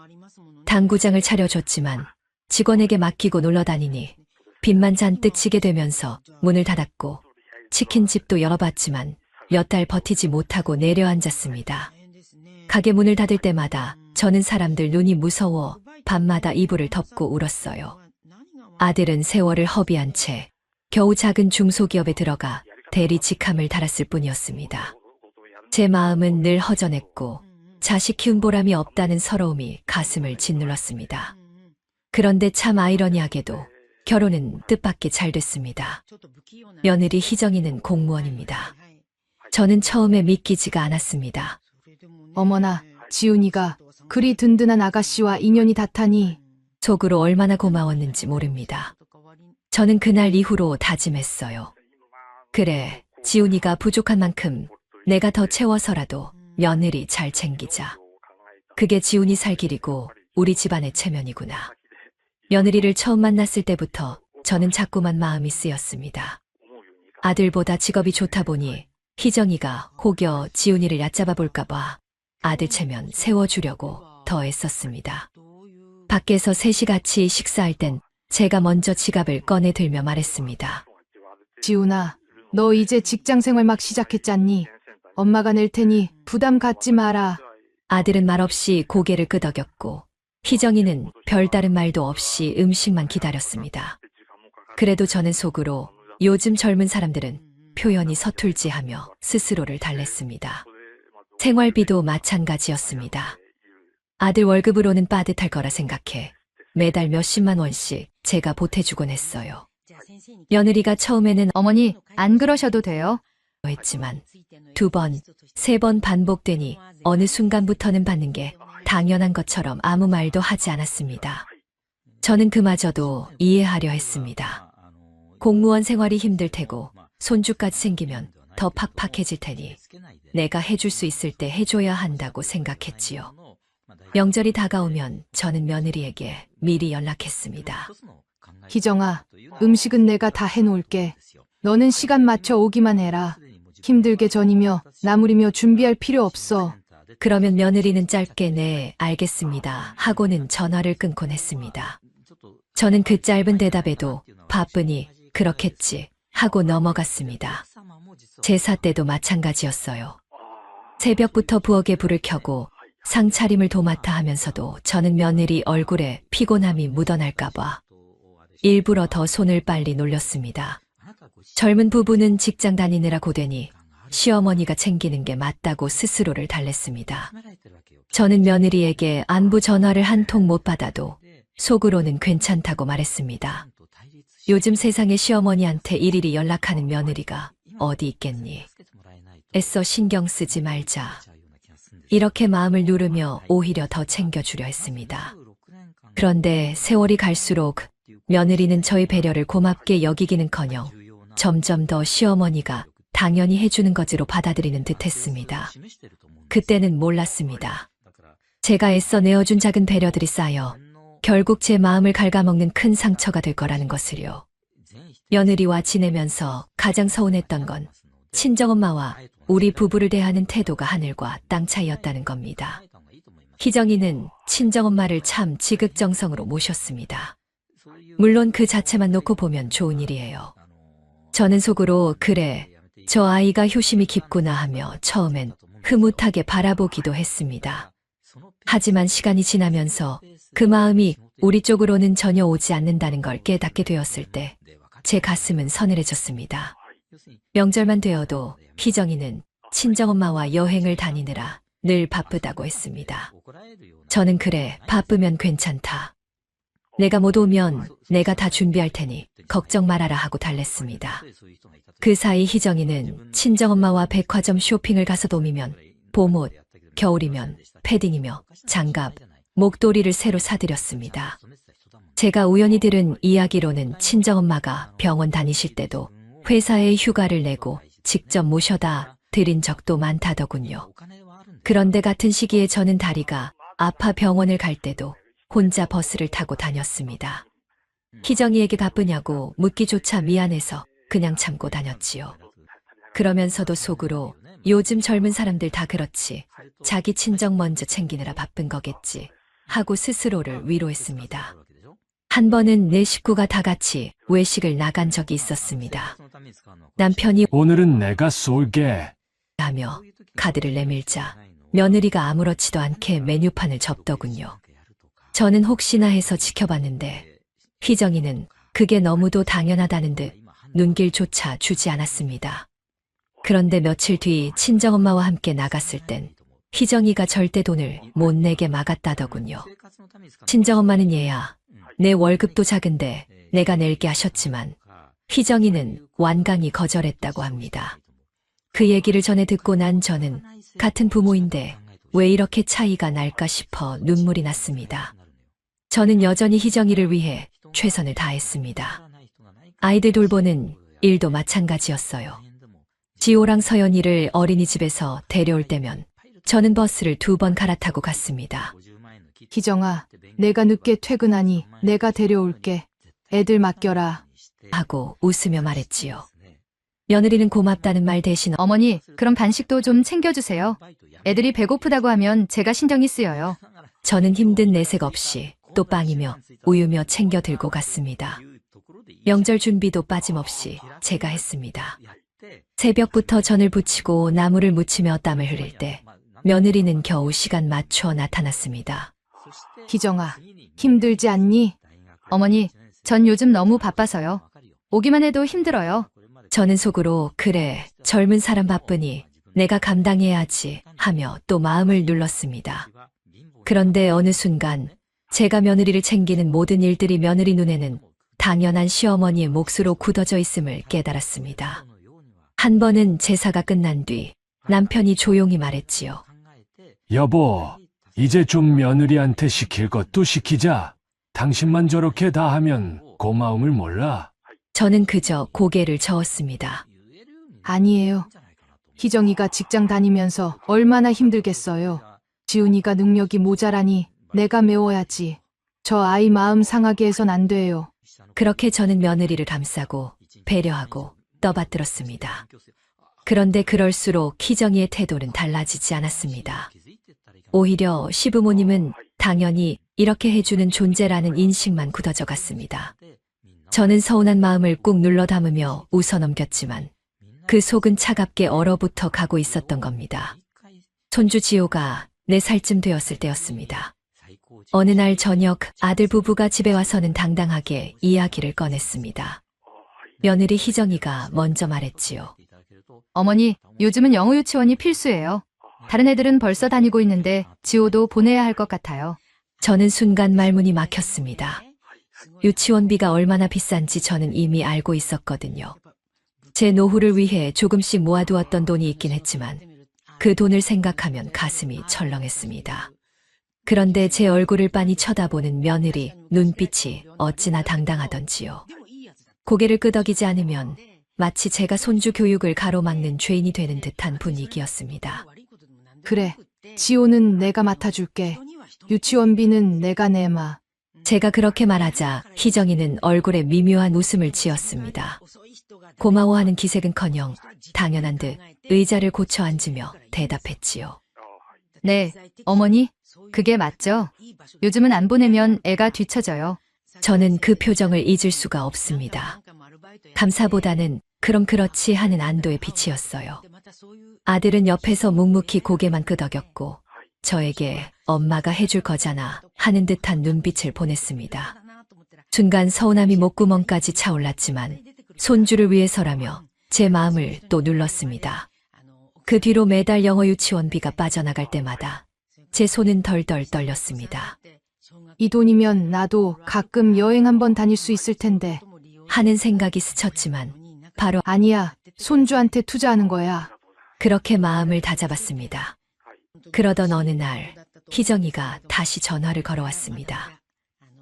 당구장을 차려줬지만 직원에게 맡기고 놀러 다니니 빚만 잔뜩 지게 되면서 문을 닫았고 치킨집도 열어봤지만 몇 달 버티지 못하고 내려앉았습니다. 가게 문을 닫을 때마다 저는 사람들 눈이 무서워 밤마다 이불을 덮고 울었어요. 아들은 세월을 허비한 채 겨우 작은 중소기업에 들어가 대리 직함을 달았을 뿐이었습니다. 제 마음은 늘 허전했고 자식 키운 보람이 없다는 서러움이 가슴을 짓눌렀습니다. 그런데 참 아이러니하게도 결혼은 뜻밖의 잘 됐습니다. 며느리 희정이는 공무원입니다. 저는 처음에 믿기지가 않았습니다. 어머나, 지훈이가 그리 든든한 아가씨와 인연이 닿다니. 속으로 얼마나 고마웠는지 모릅니다. 저는 그날 이후로 다짐했어요. 그래, 지훈이가 부족한 만큼 내가 더 채워서라도 며느리 잘 챙기자. 그게 지훈이 살 길이고 우리 집안의 체면이구나. 며느리를 처음 만났을 때부터 저는 자꾸만 마음이 쓰였습니다. 아들보다 직업이 좋다 보니 희정이가 혹여 지훈이를 얕잡아 볼까봐 아들 체면 세워주려고 더 애썼습니다. 밖에서 셋이 같이 식사할 땐 제가 먼저 지갑을 꺼내 들며 말했습니다. 지훈아, 너 이제 직장 생활 막 시작했잖니? 엄마가 낼 테니 부담 갖지 마라. 아들은 말없이 고개를 끄덕였고 희정이는 별다른 말도 없이 음식만 기다렸습니다. 그래도 저는 속으로 요즘 젊은 사람들은 표현이 서툴지 하며 스스로를 달랬습니다. 생활비도 마찬가지였습니다. 아들 월급으로는 빠듯할 거라 생각해 매달 몇십만 원씩 제가 보태주곤 했어요. 며느리가 처음에는 어머니, 안 그러셔도 돼요. 했지만 2번, 3번 반복되니 어느 순간부터는 받는 게 당연한 것처럼 아무 말도 하지 않았습니다. 저는 그마저도 이해하려 했습니다. 공무원 생활이 힘들 테고 손주까지 생기면 더 팍팍해질 테니 내가 해줄 수 있을 때 해줘야 한다고 생각했지요. 명절이 다가오면 저는 며느리에게 미리 연락했습니다. 희정아, 음식은 내가 다 해놓을게. 너는 시간 맞춰 오기만 해라. 힘들게 전이며 나무리며 준비할 필요 없어. 그러면 며느리는 짧게 네, 알겠습니다 하고는 전화를 끊곤 했습니다. 저는 그 짧은 대답에도 바쁘니 그렇겠지 하고 넘어갔습니다. 제사 때도 마찬가지였어요. 새벽부터 부엌에 불을 켜고 상차림을 도맡아 하면서도 저는 며느리 얼굴에 피곤함이 묻어날까봐 일부러 더 손을 빨리 놀렸습니다. 젊은 부부는 직장 다니느라 고되니 시어머니가 챙기는 게 맞다고 스스로를 달랬습니다. 저는 며느리에게 안부 전화를 한 통 못 받아도 속으로는 괜찮다고 말했습니다. 요즘 세상에 시어머니한테 일일이 연락하는 며느리가 어디 있겠니? 애써 신경 쓰지 말자. 이렇게 마음을 누르며 오히려 더 챙겨주려 했습니다. 그런데 세월이 갈수록 며느리는 저의 배려를 고맙게 여기기는커녕 점점 더 시어머니가 당연히 해주는 거지로 받아들이는 듯 했습니다. 그때는 몰랐습니다. 제가 애써 내어준 작은 배려들이 쌓여 결국 제 마음을 갉아먹는 큰 상처가 될 거라는 것을요. 며느리와 지내면서 가장 서운했던 건 친정엄마와 우리 부부를 대하는 태도가 하늘과 땅 차이였다는 겁니다. 희정이는 친정엄마를 참 지극정성으로 모셨습니다. 물론 그 자체만 놓고 보면 좋은 일이에요. 저는 속으로 그래, 저 아이가 효심이 깊구나 하며 처음엔 흐뭇하게 바라보기도 했습니다. 하지만 시간이 지나면서 그 마음이 우리 쪽으로는 전혀 오지 않는다는 걸 깨닫게 되었을 때 제 가슴은 서늘해졌습니다. 명절만 되어도 희정이는 친정엄마와 여행을 다니느라 늘 바쁘다고 했습니다. 저는 그래, 바쁘면 괜찮다. 내가 못 오면 내가 다 준비할 테니 걱정 말아라 하고 달랬습니다. 그 사이 희정이는 친정엄마와 백화점 쇼핑을 가서 돔이면 봄옷, 겨울이면 패딩이며 장갑, 목도리를 새로 사드렸습니다. 제가 우연히 들은 이야기로는 친정엄마가 병원 다니실 때도 회사에 휴가를 내고 직접 모셔다 드린 적도 많다더군요. 그런데 같은 시기에 저는 다리가 아파 병원을 갈 때도 혼자 버스를 타고 다녔습니다. 희정이에게 바쁘냐고 묻기조차 미안해서 그냥 참고 다녔지요. 그러면서도 속으로 요즘 젊은 사람들 다 그렇지, 자기 친정 먼저 챙기느라 바쁜 거겠지 하고 스스로를 위로했습니다. 한 번은 내 식구가 다 같이 외식을 나간 적이 있었습니다. 남편이 오늘은 내가 쏠게. 하며 카드를 내밀자 며느리가 아무렇지도 않게 메뉴판을 접더군요. 저는 혹시나 해서 지켜봤는데 희정이는 그게 너무도 당연하다는 듯 눈길조차 주지 않았습니다. 그런데 며칠 뒤 친정엄마와 함께 나갔을 땐 희정이가 절대 돈을 못 내게 막았다더군요. 친정엄마는 얘야, 내 월급도 작은데 내가 낼게 하셨지만 희정이는 완강히 거절했다고 합니다. 그 얘기를 전해 듣고 난 저는 같은 부모인데 왜 이렇게 차이가 날까 싶어 눈물이 났습니다. 저는 여전히 희정이를 위해 최선을 다했습니다. 아이들 돌보는 일도 마찬가지였어요. 지호랑 서연이를 어린이집에서 데려올 때면 저는 버스를 2번 갈아타고 갔습니다. 희정아, 내가 늦게 퇴근하니 내가 데려올게. 애들 맡겨라. 하고 웃으며 말했지요. 며느리는 고맙다는 말 대신 어머니, 그럼 간식도 좀 챙겨주세요. 애들이 배고프다고 하면 제가 신경이 쓰여요. 저는 힘든 내색 없이 또 빵이며 우유며 챙겨 들고 갔습니다. 명절 준비도 빠짐없이 제가 했습니다. 새벽부터 전을 부치고 나무를 묻히며 땀을 흘릴 때 며느리는 겨우 시간 맞춰 나타났습니다. 희정아, 힘들지 않니? 어머니, 전 요즘 너무 바빠서요. 오기만 해도 힘들어요. 저는 속으로 그래, 젊은 사람 바쁘니 내가 감당해야지 하며 또 마음을 눌렀습니다. 그런데 어느 순간 제가 며느리를 챙기는 모든 일들이 며느리 눈에는 당연한 시어머니의 몫으로 굳어져 있음을 깨달았습니다. 한 번은 제사가 끝난 뒤 남편이 조용히 말했지요. 여보, 이제 좀 며느리한테 시킬 것도 시키자. 당신만 저렇게 다 하면 고마움을 몰라. 저는 그저 고개를 저었습니다. 아니에요. 희정이가 직장 다니면서 얼마나 힘들겠어요. 지훈이가 능력이 모자라니 내가 메워야지. 저 아이 마음 상하게 해선 안 돼요. 그렇게 저는 며느리를 감싸고 배려하고 떠받들었습니다. 그런데 그럴수록 희정이의 태도는 달라지지 않았습니다. 오히려 시부모님은 당연히 이렇게 해주는 존재라는 인식만 굳어져 갔습니다. 저는 서운한 마음을 꾹 눌러 담으며 웃어넘겼지만 그 속은 차갑게 얼어붙어 가고 있었던 겁니다. 손주 지호가 4살쯤 되었을 때였습니다. 어느 날 저녁 아들 부부가 집에 와서는 당당하게 이야기를 꺼냈습니다. 며느리 희정이가 먼저 말했지요. 어머니, 요즘은 영어 유치원이 필수예요. 다른 애들은 벌써 다니고 있는데 지호도 보내야 할 것 같아요. 저는 순간 말문이 막혔습니다. 유치원비가 얼마나 비싼지 저는 이미 알고 있었거든요. 제 노후를 위해 조금씩 모아두었던 돈이 있긴 했지만 그 돈을 생각하면 가슴이 철렁했습니다. 그런데 제 얼굴을 빤히 쳐다보는 며느리 눈빛이 어찌나 당당하던지요. 고개를 끄덕이지 않으면 마치 제가 손주 교육을 가로막는 죄인이 되는 듯한 분위기였습니다. 그래, 지호는 내가 맡아줄게. 유치원비는 내가 내마. 제가 그렇게 말하자 희정이는 얼굴에 미묘한 웃음을 지었습니다. 고마워하는 기색은커녕 당연한 듯 의자를 고쳐 앉으며 대답했지요. 네, 어머니, 그게 맞죠? 요즘은 안 보내면 애가 뒤처져요. 저는 그 표정을 잊을 수가 없습니다. 감사보다는 그럼 그렇지 하는 안도의 빛이었어요. 아들은 옆에서 묵묵히 고개만 끄덕였고 저에게 엄마가 해줄 거잖아 하는 듯한 눈빛을 보냈습니다. 순간 서운함이 목구멍까지 차올랐지만 손주를 위해서라며 제 마음을 또 눌렀습니다. 그 뒤로 매달 영어 유치원비가 빠져나갈 때마다 제 손은 덜덜 떨렸습니다. 이 돈이면 나도 가끔 여행 한번 다닐 수 있을 텐데. 하는 생각이 스쳤지만 바로 아니야, 손주한테 투자하는 거야. 그렇게 마음을 다잡았습니다. 그러던 어느 날 희정이가 다시 전화를 걸어왔습니다.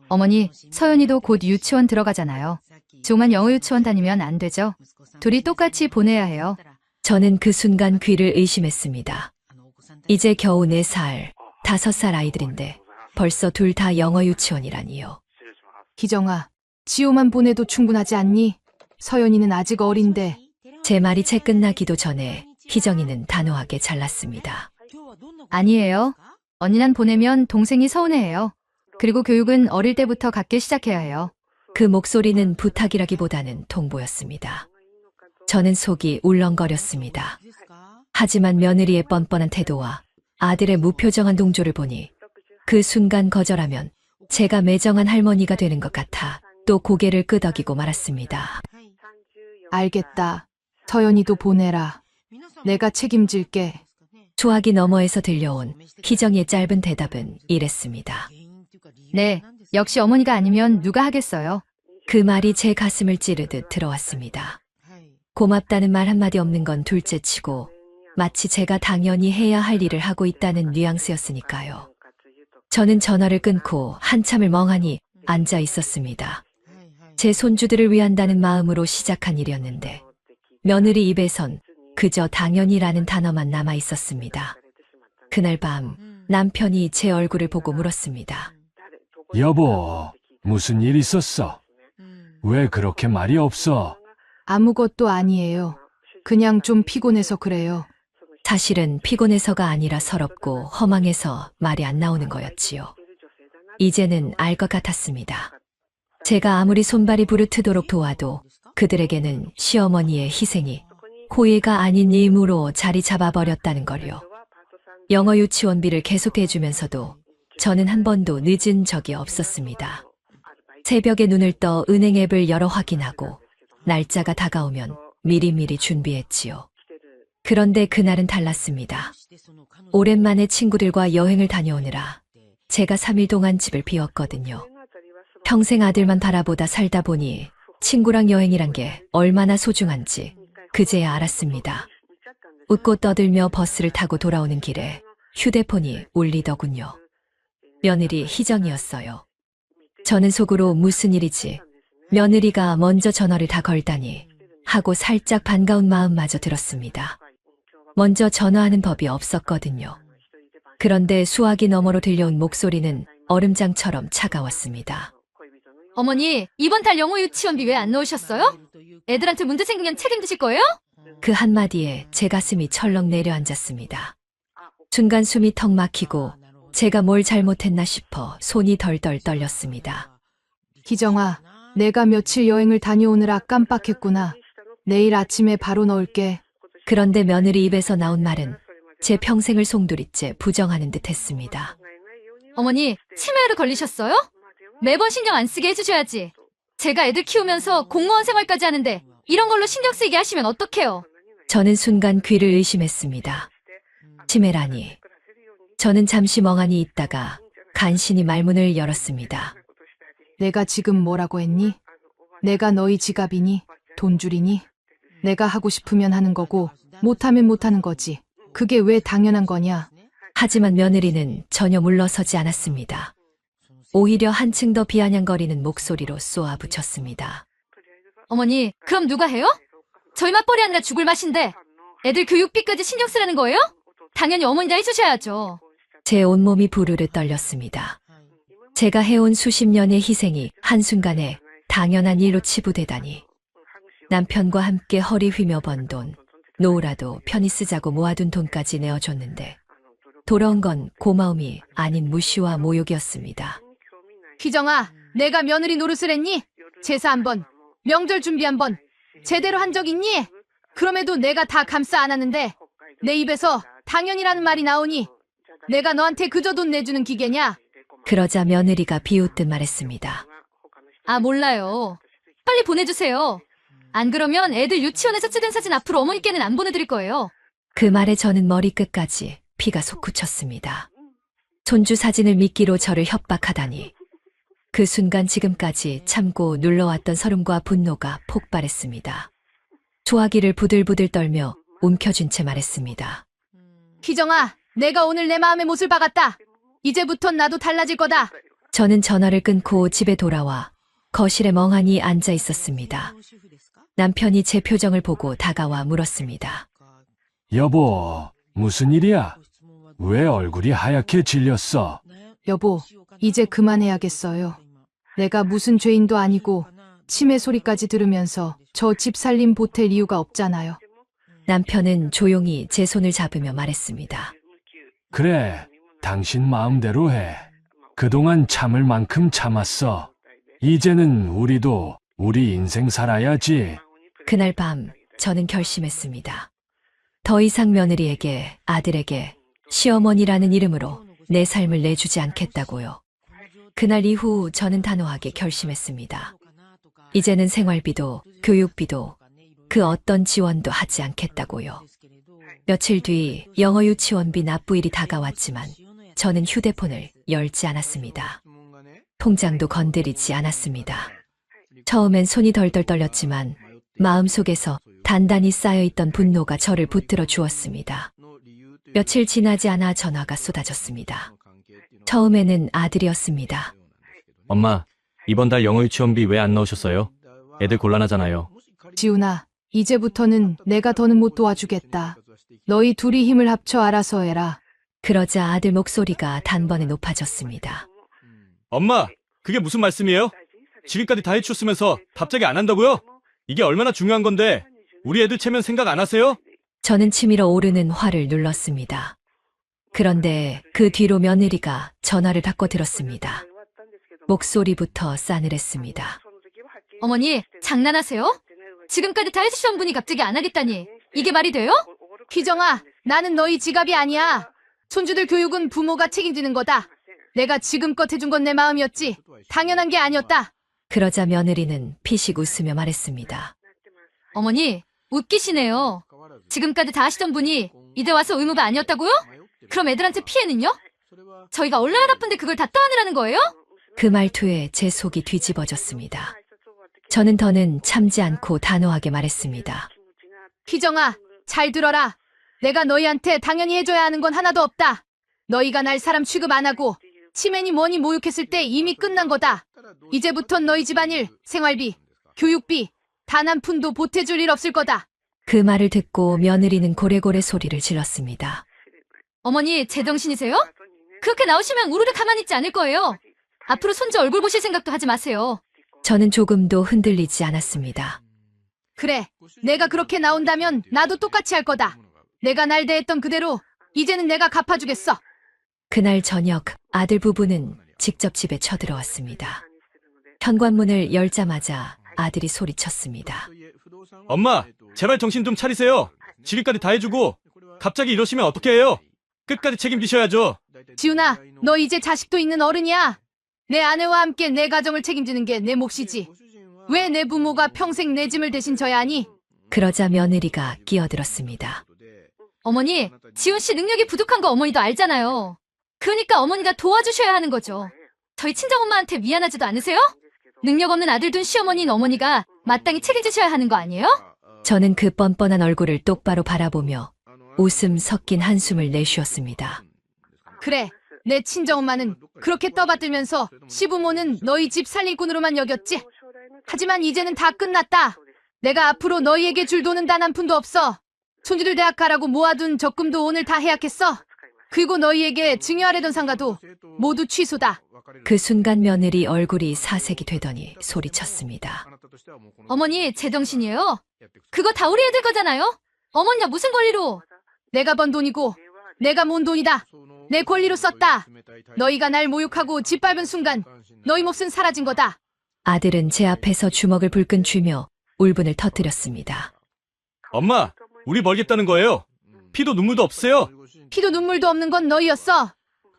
어머니, 서연이도 곧 유치원 들어가잖아요. 지호만 영어 유치원 다니면 안 되죠? 둘이 똑같이 보내야 해요. 저는 그 순간 귀를 의심했습니다. 이제 겨우 4살, 5살 아이들인데 벌써 둘 다 영어 유치원이라니요. 희정아, 지호만 보내도 충분하지 않니? 서연이는 아직 어린데. 제 말이 채 끝나기도 전에 희정이는 단호하게 잘랐습니다. 아니에요. 언니만 보내면 동생이 서운해해요. 그리고 교육은 어릴 때부터 갖게 시작해야 해요. 그 목소리는 부탁이라기보다는 통보였습니다. 저는 속이 울렁거렸습니다. 하지만 며느리의 뻔뻔한 태도와 아들의 무표정한 동조를 보니 그 순간 거절하면 제가 매정한 할머니가 되는 것 같아 또 고개를 끄덕이고 말았습니다. 알겠다. 서연이도 보내라. 내가 책임질게. 수화기 너머에서 들려온 희정이의 짧은 대답은 이랬습니다. 네, 역시 어머니가 아니면 누가 하겠어요. 그 말이 제 가슴을 찌르듯 들어왔습니다. 고맙다는 말 한마디 없는 건 둘째치고 마치 제가 당연히 해야 할 일을 하고 있다는 뉘앙스였으니까요. 저는 전화를 끊고 한참을 멍하니 앉아 있었습니다. 제 손주들을 위한다는 마음으로 시작한 일이었는데 며느리 입에선 그저 당연히라는 단어만 남아 있었습니다. 그날 밤 남편이 제 얼굴을 보고 물었습니다. 여보, 무슨 일 있었어? 왜 그렇게 말이 없어? 아무것도 아니에요. 그냥 좀 피곤해서 그래요. 사실은 피곤해서가 아니라 서럽고 허망해서 말이 안 나오는 거였지요. 이제는 알 것 같았습니다. 제가 아무리 손발이 부르트도록 도와도 그들에게는 시어머니의 희생이 호의가 아닌 임무로 자리 잡아버렸다는 걸요. 영어 유치원비를 계속 대주면서도 저는 한 번도 늦은 적이 없었습니다. 새벽에 눈을 떠 은행 앱을 열어 확인하고 날짜가 다가오면 미리미리 준비했지요. 그런데 그날은 달랐습니다. 오랜만에 친구들과 여행을 다녀오느라 제가 3일 동안 집을 비웠거든요. 평생 아들만 바라보다 살다 보니 친구랑 여행이란 게 얼마나 소중한지 그제야 알았습니다. 웃고 떠들며 버스를 타고 돌아오는 길에 휴대폰이 울리더군요. 며느리 희정이었어요. 저는 속으로 무슨 일이지? 며느리가 먼저 전화를 다 걸다니 하고 살짝 반가운 마음마저 들었습니다. 먼저 전화하는 법이 없었거든요. 그런데 수화기 너머로 들려온 목소리는 얼음장처럼 차가웠습니다. 어머니, 이번 달 영어 유치원비 왜 안 넣으셨어요? 애들한테 문제 생기면 책임지실 거예요? 그 한마디에 제 가슴이 철렁 내려앉았습니다. 순간 숨이 턱 막히고 제가 뭘 잘못했나 싶어 손이 덜덜 떨렸습니다. 희정아, 내가 며칠 여행을 다녀오느라 깜빡했구나. 내일 아침에 바로 넣을게. 그런데 며느리 입에서 나온 말은 제 평생을 송두리째 부정하는 듯 했습니다. 어머니, 치매로 걸리셨어요? 매번 신경 안 쓰게 해주셔야지. 제가 애들 키우면서 공무원 생활까지 하는데 이런 걸로 신경 쓰이게 하시면 어떡해요? 저는 순간 귀를 의심했습니다. 치매라니. 저는 잠시 멍하니 있다가 간신히 말문을 열었습니다. 내가 지금 뭐라고 했니? 내가 너희 지갑이니? 돈줄이니? 내가 하고 싶으면 하는 거고 못하면 못하는 거지. 그게 왜 당연한 거냐? 하지만 며느리는 전혀 물러서지 않았습니다. 오히려 한층 더 비아냥거리는 목소리로 쏘아붙였습니다. 어머니, 그럼 누가 해요? 저희 맞벌이 아니라 죽을 맛인데 애들 교육비까지 신경 쓰라는 거예요? 당연히 어머니가 해주셔야죠. 제 온몸이 부르르 떨렸습니다. 제가 해온 수십 년의 희생이 한순간에 당연한 일로 치부되다니. 남편과 함께 허리 휘며 번 돈, 노후라도 편히 쓰자고 모아둔 돈까지 내어줬는데 돌아온 건 고마움이 아닌 무시와 모욕이었습니다. 희정아, 내가 며느리 노릇을 했니? 제사 한 번, 명절 준비 한 번, 제대로 한 적 있니? 그럼에도 내가 다 감싸 안았는데 내 입에서 당연이라는 말이 나오니 내가 너한테 그저 돈 내주는 기계냐? 그러자 며느리가 비웃듯 말했습니다. 아, 몰라요. 빨리 보내주세요. 안 그러면 애들 유치원에서 찍은 사진 앞으로 어머니께는 안 보내드릴 거예요. 그 말에 저는 머리끝까지 피가 솟구쳤습니다. 손주 사진을 미끼로 저를 협박하다니. 그 순간 지금까지 참고 눌러왔던 서름과 분노가 폭발했습니다. 소화기를 부들부들 떨며 움켜쥔 채 말했습니다. 희정아, 내가 오늘 내 마음의 못을 박았다. 이제부턴 나도 달라질 거다. 저는 전화를 끊고 집에 돌아와 거실에 멍하니 앉아 있었습니다. 남편이 제 표정을 보고 다가와 물었습니다. 여보, 무슨 일이야? 왜 얼굴이 하얗게 질렸어? 여보, 이제 그만해야겠어요. 내가 무슨 죄인도 아니고 치매 소리까지 들으면서 저 집 살림 보탤 이유가 없잖아요. 남편은 조용히 제 손을 잡으며 말했습니다. 그래, 당신 마음대로 해. 그동안 참을 만큼 참았어. 이제는 우리도 우리 인생 살아야지. 그날 밤 저는 결심했습니다. 더 이상 며느리에게, 아들에게 시어머니라는 이름으로 내 삶을 내주지 않겠다고요. 그날 이후 저는 단호하게 결심했습니다. 이제는 생활비도 교육비도 그 어떤 지원도 하지 않겠다고요. 며칠 뒤 영어 유치원비 납부일이 다가왔지만 저는 휴대폰을 열지 않았습니다. 통장도 건드리지 않았습니다. 처음엔 손이 덜덜 떨렸지만 마음속에서 단단히 쌓여있던 분노가 저를 붙들어 주었습니다. 며칠 지나지 않아 전화가 쏟아졌습니다. 처음에는 아들이었습니다. 엄마, 이번 달 영어 유치원비 왜 안 넣으셨어요? 애들 곤란하잖아요. 지훈아, 이제부터는 내가 더는 못 도와주겠다. 너희 둘이 힘을 합쳐 알아서 해라. 그러자 아들 목소리가 단번에 높아졌습니다. 엄마, 그게 무슨 말씀이에요? 지금까지 다 해주셨으면서 갑자기 안 한다고요? 이게 얼마나 중요한 건데 우리 애들 체면 생각 안 하세요? 저는 치밀어 오르는 화를 눌렀습니다. 그런데 그 뒤로 며느리가 전화를 바꿔 들었습니다. 목소리부터 싸늘했습니다. 어머니, 장난하세요? 지금까지 다 해주시던 분이 갑자기 안 하겠다니. 이게 말이 돼요? 희정아, 나는 너희 지갑이 아니야. 손주들 교육은 부모가 책임지는 거다. 내가 지금껏 해준 건 내 마음이었지. 당연한 게 아니었다. 그러자 며느리는 피식 웃으며 말했습니다. 어머니, 웃기시네요. 지금까지 다 하시던 분이 이제 와서 의무가 아니었다고요? 그럼 애들한테 피해는요? 저희가 얼마나 나쁜데 그걸 다 떠안으라는 거예요? 그 말투에 제 속이 뒤집어졌습니다. 저는 더는 참지 않고 단호하게 말했습니다. 희정아, 잘 들어라. 내가 너희한테 당연히 해줘야 하는 건 하나도 없다. 너희가 날 사람 취급 안 하고 치매니 뭐니 모욕했을 때 이미 끝난 거다. 이제부턴 너희 집안일, 생활비, 교육비 단 한 푼도 보태줄 일 없을 거다. 그 말을 듣고 며느리는 고래고래 소리를 질렀습니다. 어머니, 제정신이세요? 그렇게 나오시면 우르르 가만히 있지 않을 거예요. 앞으로 손주 얼굴 보실 생각도 하지 마세요. 저는 조금도 흔들리지 않았습니다. 그래, 내가 그렇게 나온다면 나도 똑같이 할 거다. 내가 날 대했던 그대로 이제는 내가 갚아주겠어. 그날 저녁 아들 부부는 직접 집에 쳐들어왔습니다. 현관문을 열자마자 아들이 소리쳤습니다. 엄마, 제발 정신 좀 차리세요. 지금까지 다 해주고 갑자기 이러시면 어떻게 해요? 끝까지 책임지셔야죠. 지훈아, 너 이제 자식도 있는 어른이야. 내 아내와 함께 내 가정을 책임지는 게 내 몫이지. 왜 내 부모가 평생 내 짐을 대신 져야 하니? 그러자 며느리가 끼어들었습니다. 어머니, 지훈 씨 능력이 부족한 거 어머니도 알잖아요. 그러니까 어머니가 도와주셔야 하는 거죠. 저희 친정엄마한테 미안하지도 않으세요? 능력 없는 아들 둔 시어머니인 어머니가 마땅히 책임지셔야 하는 거 아니에요? 저는 그 뻔뻔한 얼굴을 똑바로 바라보며 웃음 섞인 한숨을 내쉬었습니다. 그래, 내 친정엄마는 그렇게 떠받들면서 시부모는 너희 집 살림꾼으로만 여겼지. 하지만 이제는 다 끝났다. 내가 앞으로 너희에게 줄 돈은 단 한 푼도 없어. 손주들 대학 가라고 모아둔 적금도 오늘 다 해약했어. 그리고 너희에게 증여하려던 상가도 모두 취소다. 그 순간 며느리 얼굴이 사색이 되더니 소리쳤습니다. 어머니, 제정신이에요? 그거 다 우리 애들 거잖아요? 어머니가 무슨 권리로? 내가 번 돈이고 내가 모은 돈이다. 내 권리로 썼다. 너희가 날 모욕하고 짓밟은 순간 너희 몫은 사라진 거다. 아들은 제 앞에서 주먹을 불끈 쥐며 울분을 터뜨렸습니다. 엄마, 우리 멀겠다는 거예요. 피도 눈물도 없어요. 피도 눈물도 없는 건 너희였어.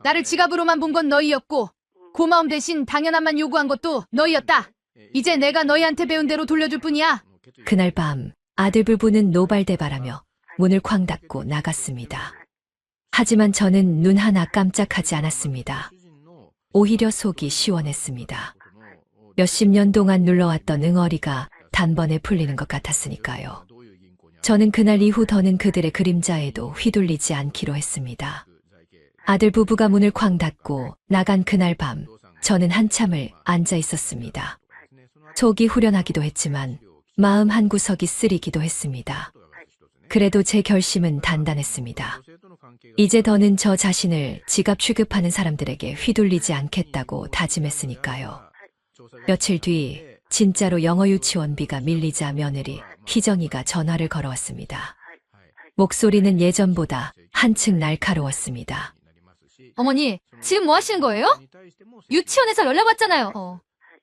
나를 지갑으로만 본 건 너희였고 고마움 대신 당연함만 요구한 것도 너희였다. 이제 내가 너희한테 배운 대로 돌려줄 뿐이야. 그날 밤 아들 부부는 노발대발하며 문을 쾅 닫고 나갔습니다. 하지만 저는 눈 하나 깜짝하지 않았습니다. 오히려 속이 시원했습니다. 몇십 년 동안 눌러왔던 응어리가 단번에 풀리는 것 같았으니까요. 저는 그날 이후 더는 그들의 그림자에도 휘둘리지 않기로 했습니다. 아들 부부가 문을 쾅 닫고 나간 그날 밤, 저는 한참을 앉아 있었습니다. 속이 후련하기도 했지만 마음 한구석이 쓰리기도 했습니다. 그래도 제 결심은 단단했습니다. 이제 더는 저 자신을 지갑 취급하는 사람들에게 휘둘리지 않겠다고 다짐했으니까요. 며칠 뒤 진짜로 영어 유치원비가 밀리자 며느리 희정이가 전화를 걸어왔습니다. 목소리는 예전보다 한층 날카로웠습니다. 어머니, 지금 뭐 하시는 거예요? 유치원에서 연락 왔잖아요.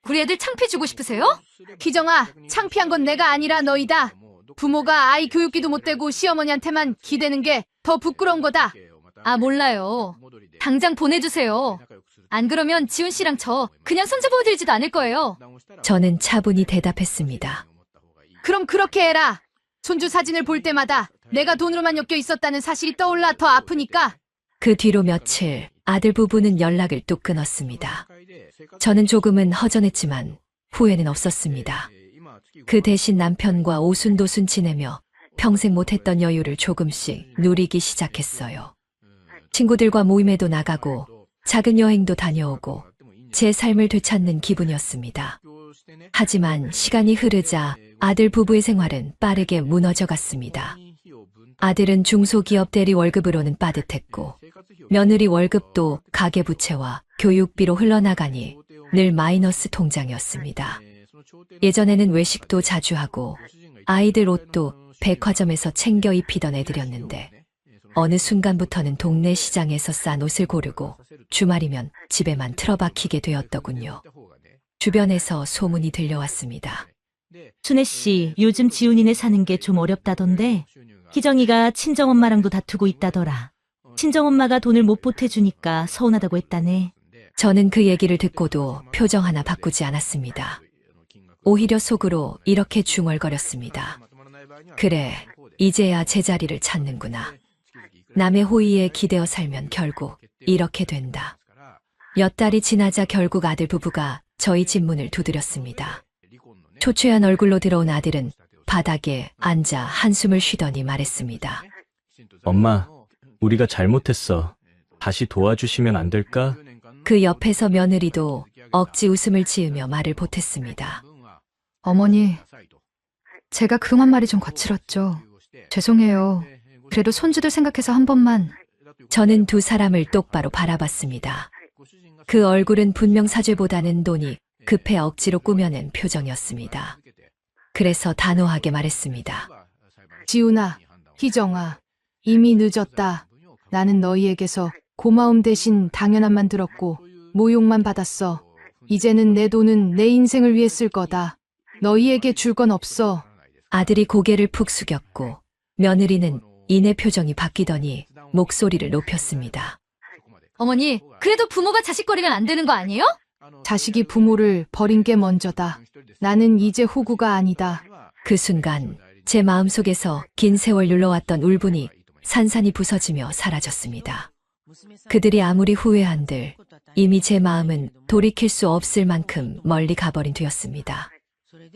우리 애들 창피 주고 싶으세요? 희정아, 창피한 건 내가 아니라 너희다. 부모가 아이 교육비도 못 대고 시어머니한테만 기대는 게 더 부끄러운 거다. 아, 몰라요. 당장 보내주세요. 안 그러면 지훈 씨랑 저 그냥 손잡아 들지도 않을 거예요. 저는 차분히 대답했습니다. 그럼 그렇게 해라. 손주 사진을 볼 때마다 내가 돈으로만 엮여 있었다는 사실이 떠올라 더 아프니까. 그 뒤로 며칠 아들 부부는 연락을 뚝 끊었습니다. 저는 조금은 허전했지만 후회는 없었습니다. 그 대신 남편과 오순도순 지내며 평생 못했던 여유를 조금씩 누리기 시작했어요. 친구들과 모임에도 나가고 작은 여행도 다녀오고 제 삶을 되찾는 기분이었습니다. 하지만 시간이 흐르자 아들 부부의 생활은 빠르게 무너져 갔습니다. 아들은 중소기업 대리 월급으로는 빠듯했고 며느리 월급도 가계부채와 교육비로 흘러나가니 늘 마이너스 통장이었습니다. 예전에는 외식도 자주 하고 아이들 옷도 백화점에서 챙겨 입히던 애들이었는데 어느 순간부터는 동네 시장에서 싼 옷을 고르고 주말이면 집에만 틀어박히게 되었더군요. 주변에서 소문이 들려왔습니다. 순애 씨, 요즘 지훈이네 사는 게 좀 어렵다던데 희정이가 친정엄마랑도 다투고 있다더라. 친정엄마가 돈을 못 보태주니까 서운하다고 했다네. 저는 그 얘기를 듣고도 표정 하나 바꾸지 않았습니다. 오히려 속으로 이렇게 중얼거렸습니다. 그래, 이제야 제자리를 찾는구나. 남의 호의에 기대어 살면 결국 이렇게 된다. 몇 달이 지나자 결국 아들 부부가 저희 집 문을 두드렸습니다. 초췌한 얼굴로 들어온 아들은 바닥에 앉아 한숨을 쉬더니 말했습니다. 엄마, 우리가 잘못했어. 다시 도와주시면 안 될까? 그 옆에서 며느리도 억지 웃음을 지으며 말을 보탰습니다. 어머니, 제가 그동안 말이 좀 거칠었죠. 죄송해요. 그래도 손주들 생각해서 한 번만. 저는 두 사람을 똑바로 바라봤습니다. 그 얼굴은 분명 사죄보다는 돈이 급해 억지로 꾸며낸 표정이었습니다. 그래서 단호하게 말했습니다. 지훈아, 희정아, 이미 늦었다. 나는 너희에게서 고마움 대신 당연함만 들었고 모욕만 받았어. 이제는 내 돈은 내 인생을 위해 쓸 거다. 너희에게 줄 건 없어. 아들이 고개를 푹 숙였고 며느리는 이내 표정이 바뀌더니 목소리를 높였습니다. 어머니, 그래도 부모가 자식 거리면 안 되는 거 아니에요? 자식이 부모를 버린 게 먼저다. 나는 이제 호구가 아니다. 그 순간 제 마음속에서 긴 세월 눌러왔던 울분이 산산이 부서지며 사라졌습니다. 그들이 아무리 후회한들 이미 제 마음은 돌이킬 수 없을 만큼 멀리 가버린 뒤였습니다.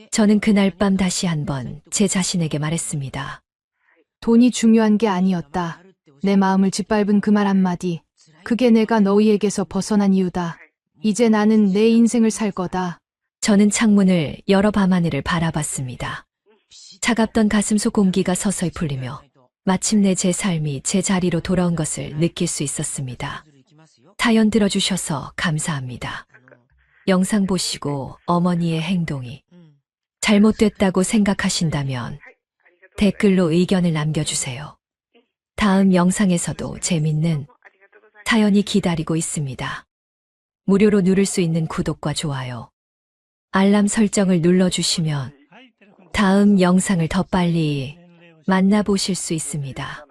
저는 그날 밤 다시 한번 제 자신에게 말했습니다. 돈이 중요한 게 아니었다. 내 마음을 짓밟은 그 말 한마디. 그게 내가 너희에게서 벗어난 이유다. 이제 나는 내 인생을 살 거다. 저는 창문을 열어 밤하늘을 바라봤습니다. 차갑던 가슴속 공기가 서서히 풀리며 마침내 제 삶이 제 자리로 돌아온 것을 느낄 수 있었습니다. 사연 들어주셔서 감사합니다. 영상 보시고 어머니의 행동이 잘못됐다고 생각하신다면 댓글로 의견을 남겨주세요. 다음 영상에서도 재밌는 사연이 기다리고 있습니다. 무료로 누를 수 있는 구독과 좋아요, 알람 설정을 눌러주시면 다음 영상을 더 빨리 만나보실 수 있습니다.